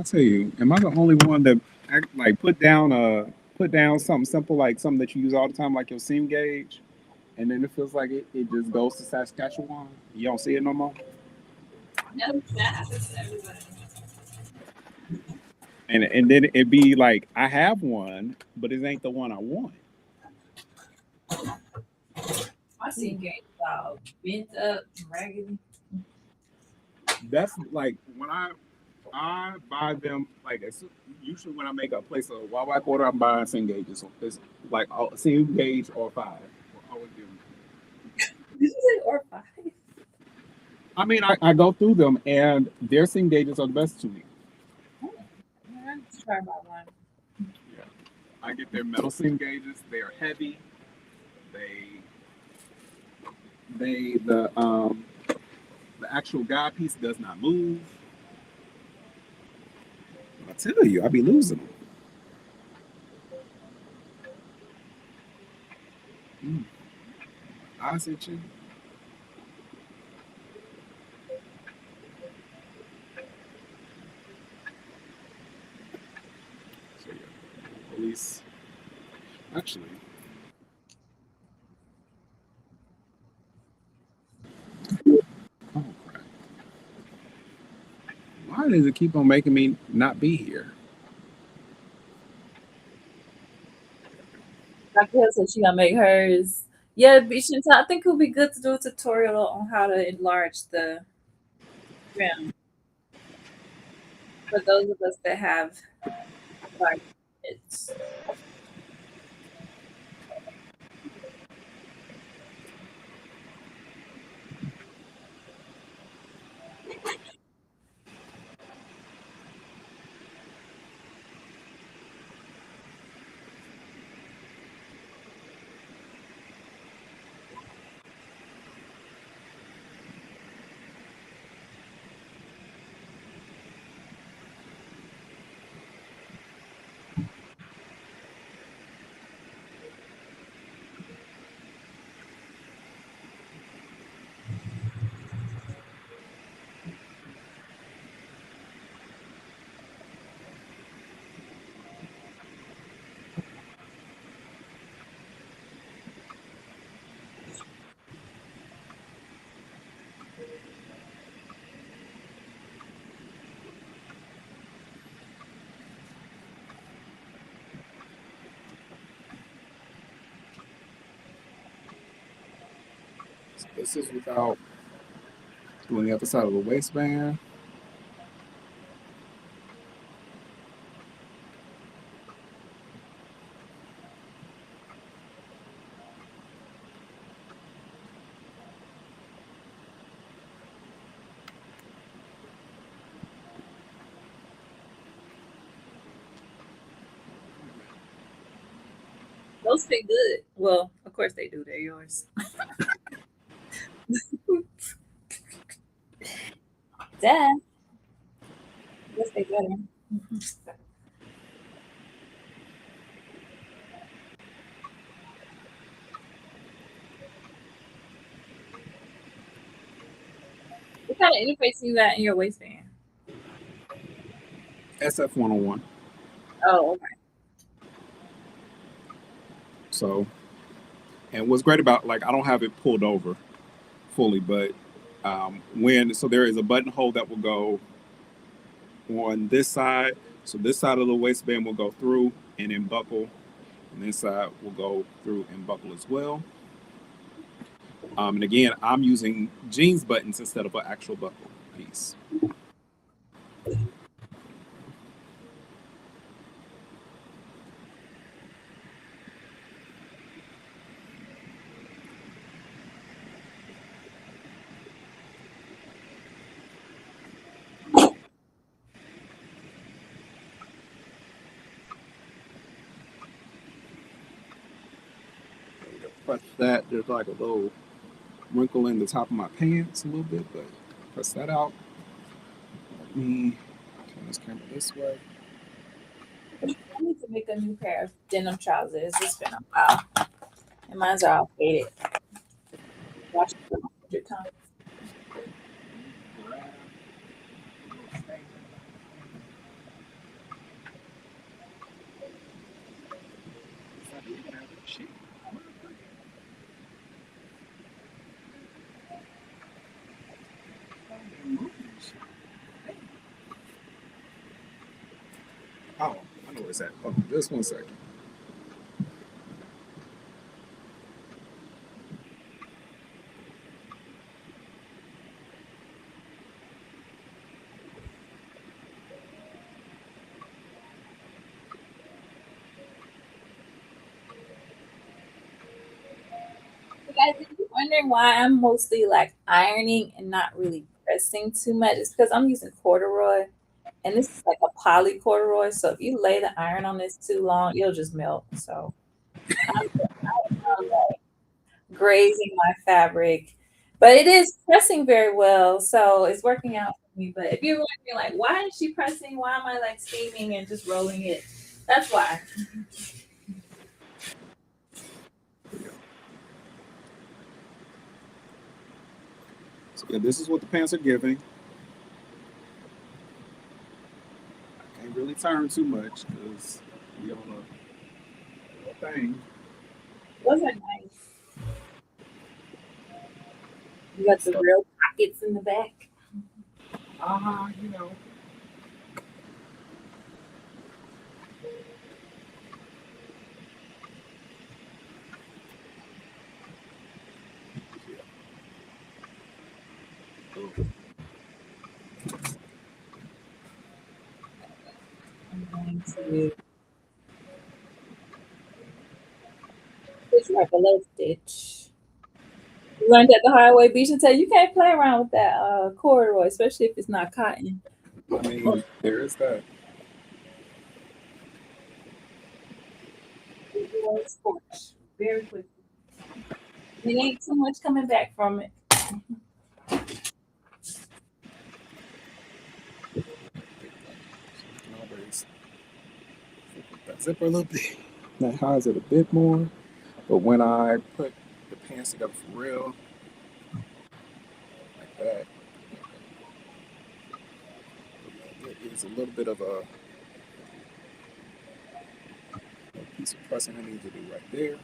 B: tell you, am I the only one that like put down something simple like something that you use all the time, like your seam gauge, and then it feels like it just goes to Saskatchewan. You don't see it no more.
A: No, that happens to everybody.
B: And then it be like I have one, but it ain't the one I want.
A: I see games all bent up, raggedy.
B: That's like when I buy them like usually when I make a place a Wawa order, I'm buying seam gauges. So it's like a seam gauge or five. I always do.
A: This is an or five.
B: I mean, I go through them and their seam gauges are the best to me.
A: Let's try my one.
B: Yeah. I get their metal seam gauges. They are heavy. They the actual guide piece does not move. I tell you, I be losing them. Mm. I see you. So yeah, police. Actually, oh crap! Why does it keep on making me not be here?
A: My kid said she gonna make hers. Yeah, I think it would be good to do a tutorial on how to enlarge the rim for those of us that have large kids.
B: So this is without doing the other side of the waistband.
A: Those fit good. Well, of course they do. They're yours. Dad, yes they better. What kind of interface you got in your waistband?
B: SF 101.
A: Oh, okay.
B: So, and what's great about like I don't have it pulled over fully, but when so there is a buttonhole that will go on this side. So this side of the waistband will go through and then buckle, and this side will go through and buckle as well. And again, I'm using jeans buttons instead of an actual buckle piece. Press that. There's like a little wrinkle in the top of my pants a little bit, but press that out. Let me turn this camera this way.
A: I need to make a new pair of denim trousers. It's been a while, and mine's are all faded. Washed them 100 times.
B: We can have a sheet. Oh, I know where it's at. Hold on, just 1 second.
A: You guys, if you're wondering why I'm mostly like ironing and not really pressing too much, it's because I'm using corduroy, and this is like a poly corduroy. So if you lay the iron on this too long, it'll just melt. So I'm grazing my fabric, but it is pressing very well, so it's working out for me. But if you're wondering, like, why is she pressing? Why am I like steaming and just rolling it? That's why.
B: So yeah, this is what the pants are giving. I can't really turn too much because we on a thing.
A: Those are nice. You got the
B: So,
A: real pockets in the back.
B: you know. Yeah.
A: I'm going to stitch right below stitch. You learned at the Highway Beach and tell you can't play around with that corduroy, especially if it's not cotton.
B: I mean, there is that.
A: It will scorch very quickly. It ain't too much coming back from it.
B: You can always put that zipper a little bit. That hides it a bit more. But when I put the pants together for real, like that, there is a little bit of a piece of pressing I need to do right there.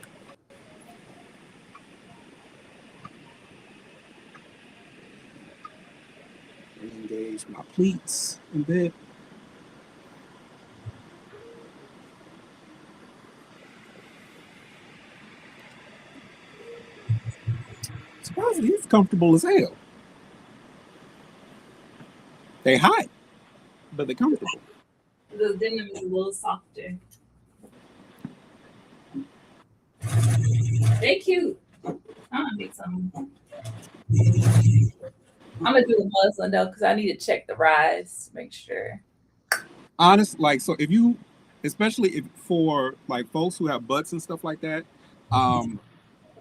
B: Re-engage my pleats a bit. Surprisingly, it's comfortable as hell. They hot, but they're comfortable.
A: The denim is a little softer. They cute. I'm gonna make some. I'm gonna do the muslin though, because I need to check the rise, make sure.
B: Honest, like so, if you, especially if for like folks who have butts and stuff like that, um,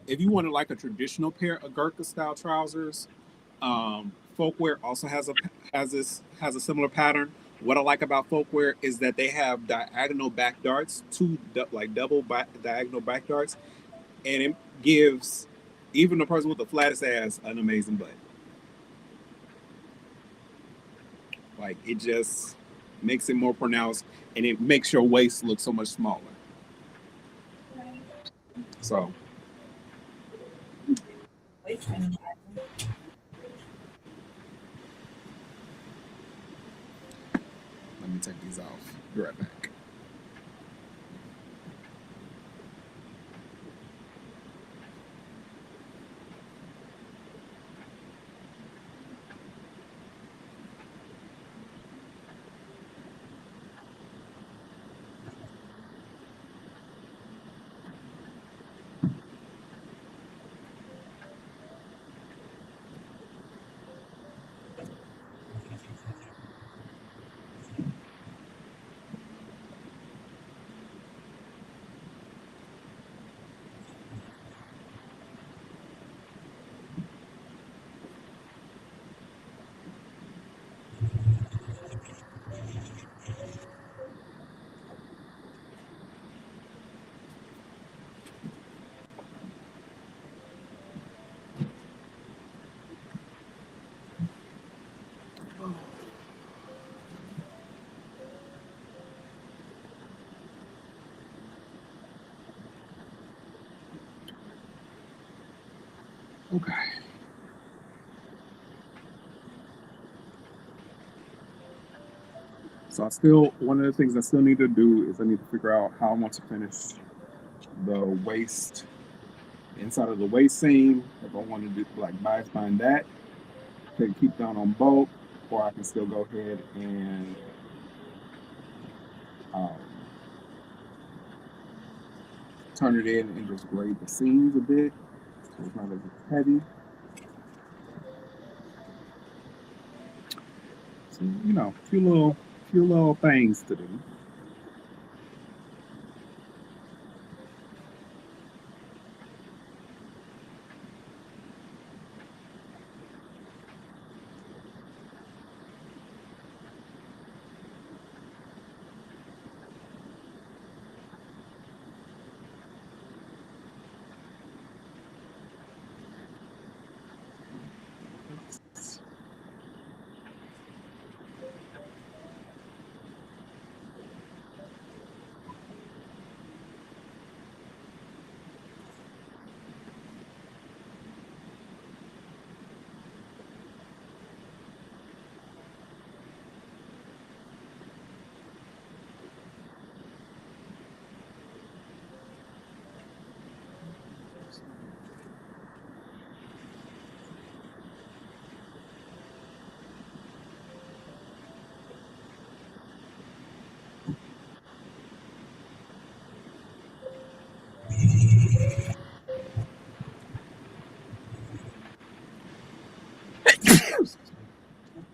B: if you wanted like a traditional pair of Gurkha style trousers, folkwear also has a similar pattern. What I like about folkwear is that they have diagonal back darts, like double diagonal back darts, and it gives even the person with the flattest ass an amazing butt. Like it just makes it more pronounced, and it makes your waist look so much smaller. So
A: Wait a minute.
B: let me take these off. Be right back. Okay. So I still one of the things I still need to do is I need to figure out how I want to finish the waist inside of the waist seam. If I want to do like bind that, to keep down on bulk, or I can still go ahead and um, turn it in and just grade the seams a bit so it's not as heavy. So a few little things to do.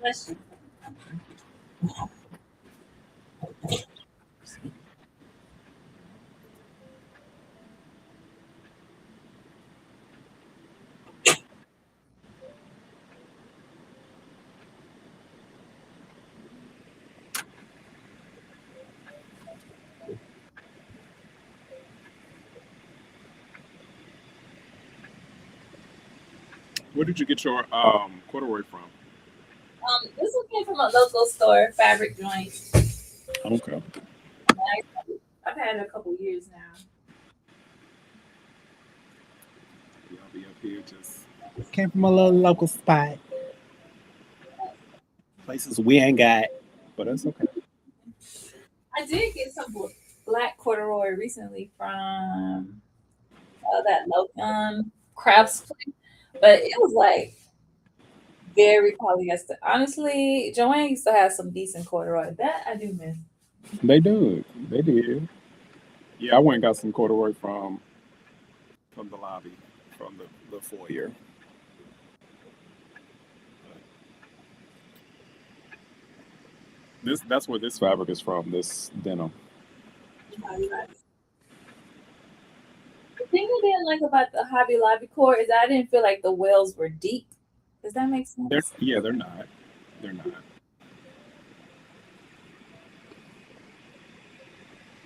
A: Bless you.
B: Where did you get your corduroy from?
A: This one came from a local store, fabric joint.
B: Okay.
A: I've had it a couple years now.
B: Yeah, I'll be up here just came from a little local spot. Places we ain't got, but that's okay.
A: I did get some black corduroy recently from that local crafts place, but it was like very polyester. Honestly, Joanne used to have some decent corduroy. That I do miss.
B: They do. They did. Yeah, I went and got some corduroy from the lobby, from the foyer. That's where this fabric is from. This denim.
A: The thing I didn't like about the Hobby Lobby core is I didn't feel like the wells were deep. Does that make
B: They're
A: sense?
B: yeah, they're not. They're not.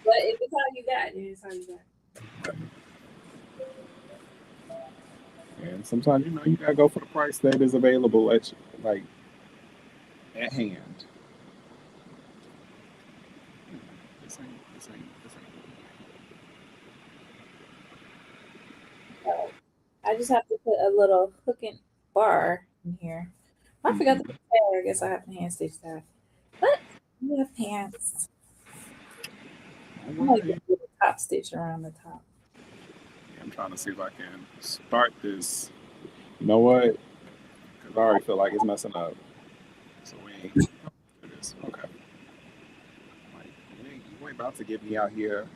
A: But if it's all you got, then it's all you got.
B: And sometimes you gotta go for the price that is available like at hand.
A: So I just have to put a little hooking bar in here. I forgot to
B: Mhm.
A: put that. I guess I have to hand stitch that. But we have pants.
B: All
A: I'm gonna
B: right.
A: get a little top stitch around the top.
B: Yeah, I'm trying to see if I can start this. You know what? Because I already feel like it's messing up. So we ain't do this. Okay. Like you ain't about to get me out here.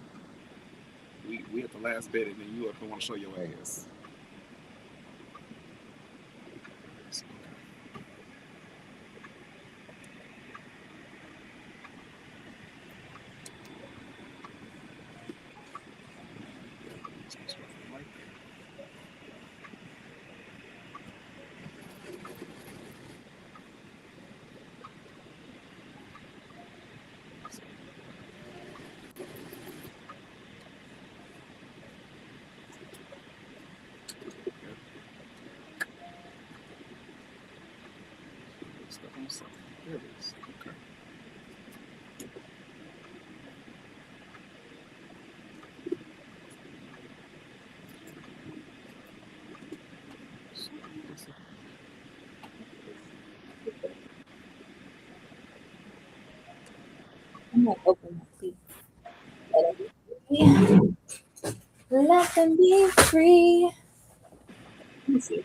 B: We at the last bit, and then you up and want to show your ass. There it is. Okay.
A: gonna open my pleats. Let them be free. Let them be free. Let me see.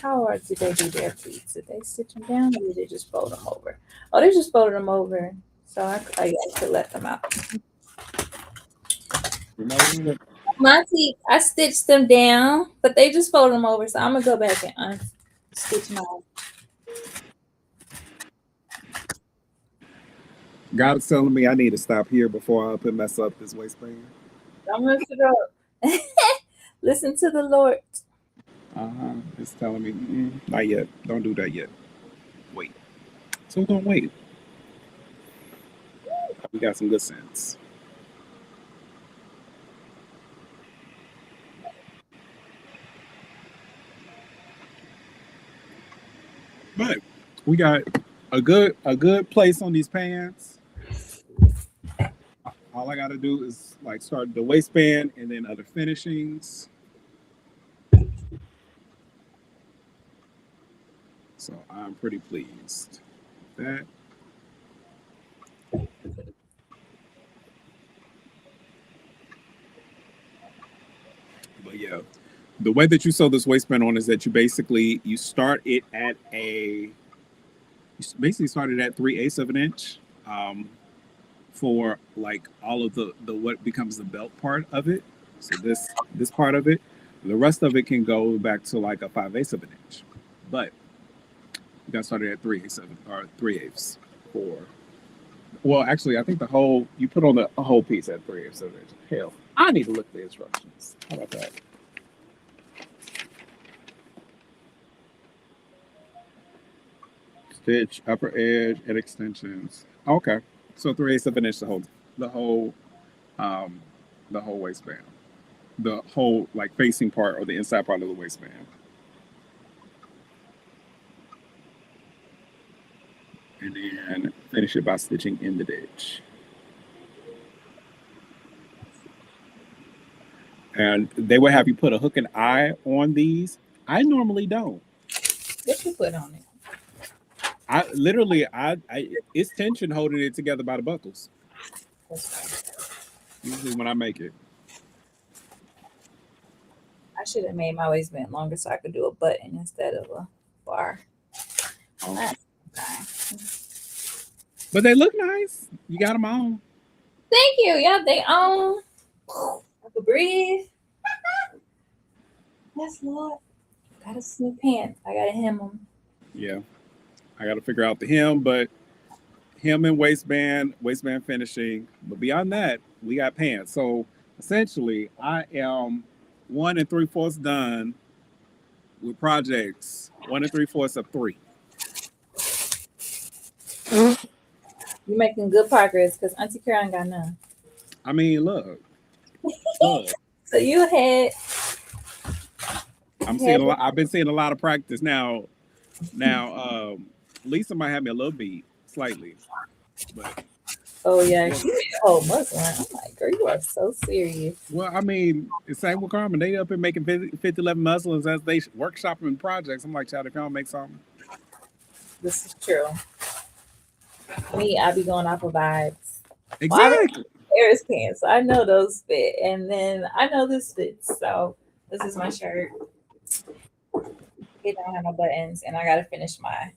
A: How did they do their pleats? Did they stitch them down or did they just fold them over? Oh, they just folded them over. So I could let them out.
B: You know,
A: My teeth, I stitched them down, but they just folded them over. So I'm gonna go back and unstitch mine.
B: God is telling me I need to stop here before I up and mess up this waistband.
A: Don't mess it up. Listen to the Lord.
B: It's telling me, not yet. Don't do that yet. Wait. So we're gonna wait. We got some good sense. But we got a good place on these pants. All I gotta do is like start the waistband and then other finishings. So I'm pretty pleased with that. But yeah, the way that you sew this waistband on is that you start it at you basically start it at 3/8 of an inch for like all of the what becomes the belt part of it. So this part of it, the rest of it can go back to like a 5/8 of an inch, but you got started at 3/8 or 3/8 for. Well, actually, I think the whole you put on the a whole piece at 3/8 of an inch. Hell, I need to look at the instructions. How about that? Stitch upper edge and extensions. Okay, so 3/8 of an inch the whole um the whole waistband, the whole like facing part or the inside part of the waistband, and then finish it by stitching in the ditch. And they would have you put a hook and eye on these. I normally don't.
A: What you put on it?
B: I literally I it's tension holding it together by the buckles. Usually when I make it.
A: I should have made my waistband longer so I could do a button instead of a bar.
B: Oh.
A: That's okay.
B: But they look nice. You got them on.
A: Thank you. Yeah, they own. I could breathe. Yes, Lord. Got a new pants. I gotta hem them.
B: Yeah. I got to figure out the hem, but hem and waistband finishing. But beyond that, we got pants. So essentially, I am 1 3/4 done with projects. 1 3/4 of 3.
A: You're making good progress because Auntie Karen got none.
B: I mean, look.
A: So you had.
B: I'm seeing a lot. I've been seeing a lot of practice now. Lisa might have me a little beat, slightly, but
A: Oh yeah, she made a whole muslin. I'm like, girl, you are so serious.
B: well, I mean, it's same with Carmen. They up and making 50 11 muslins as they workshopping projects. I'm like, child, if y'all make something,
A: This is true. Me, I be going off of vibes.
B: exactly.
A: Paris pants. So I know those fit, and then I know this fits. So this is my shirt. It don't have no buttons, and I gotta finish my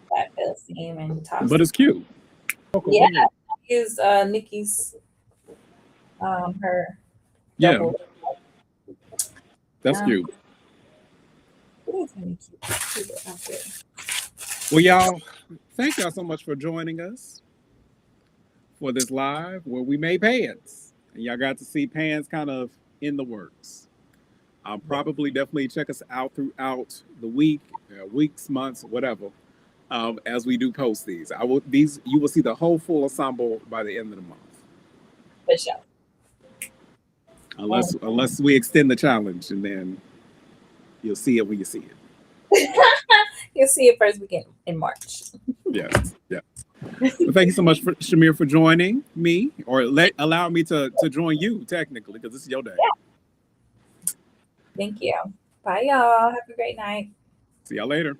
A: flat belt seam and top.
B: But it's cute.
A: Yeah, I use Nikki's her
B: Yeah,
A: double.
B: that's cute.
A: It is really cute.
B: Well, y'all, thank y'all so much for joining us for this live where we made pants, and y'all got to see pants kind of in the works. Probably definitely check us out throughout the weeks, months, whatever. As we do post these, you will see the whole full ensemble by the end of the month.
A: For sure.
B: Unless we extend the challenge, and then you'll see it when you see it.
A: You'll see it first weekend in March.
B: Yes, yes. Well, thank you so much, Shimere, for joining me, or allow me to join you technically, because this is your day.
A: Yeah. Thank you. Bye, y'all. Have a great night.
B: See y'all later.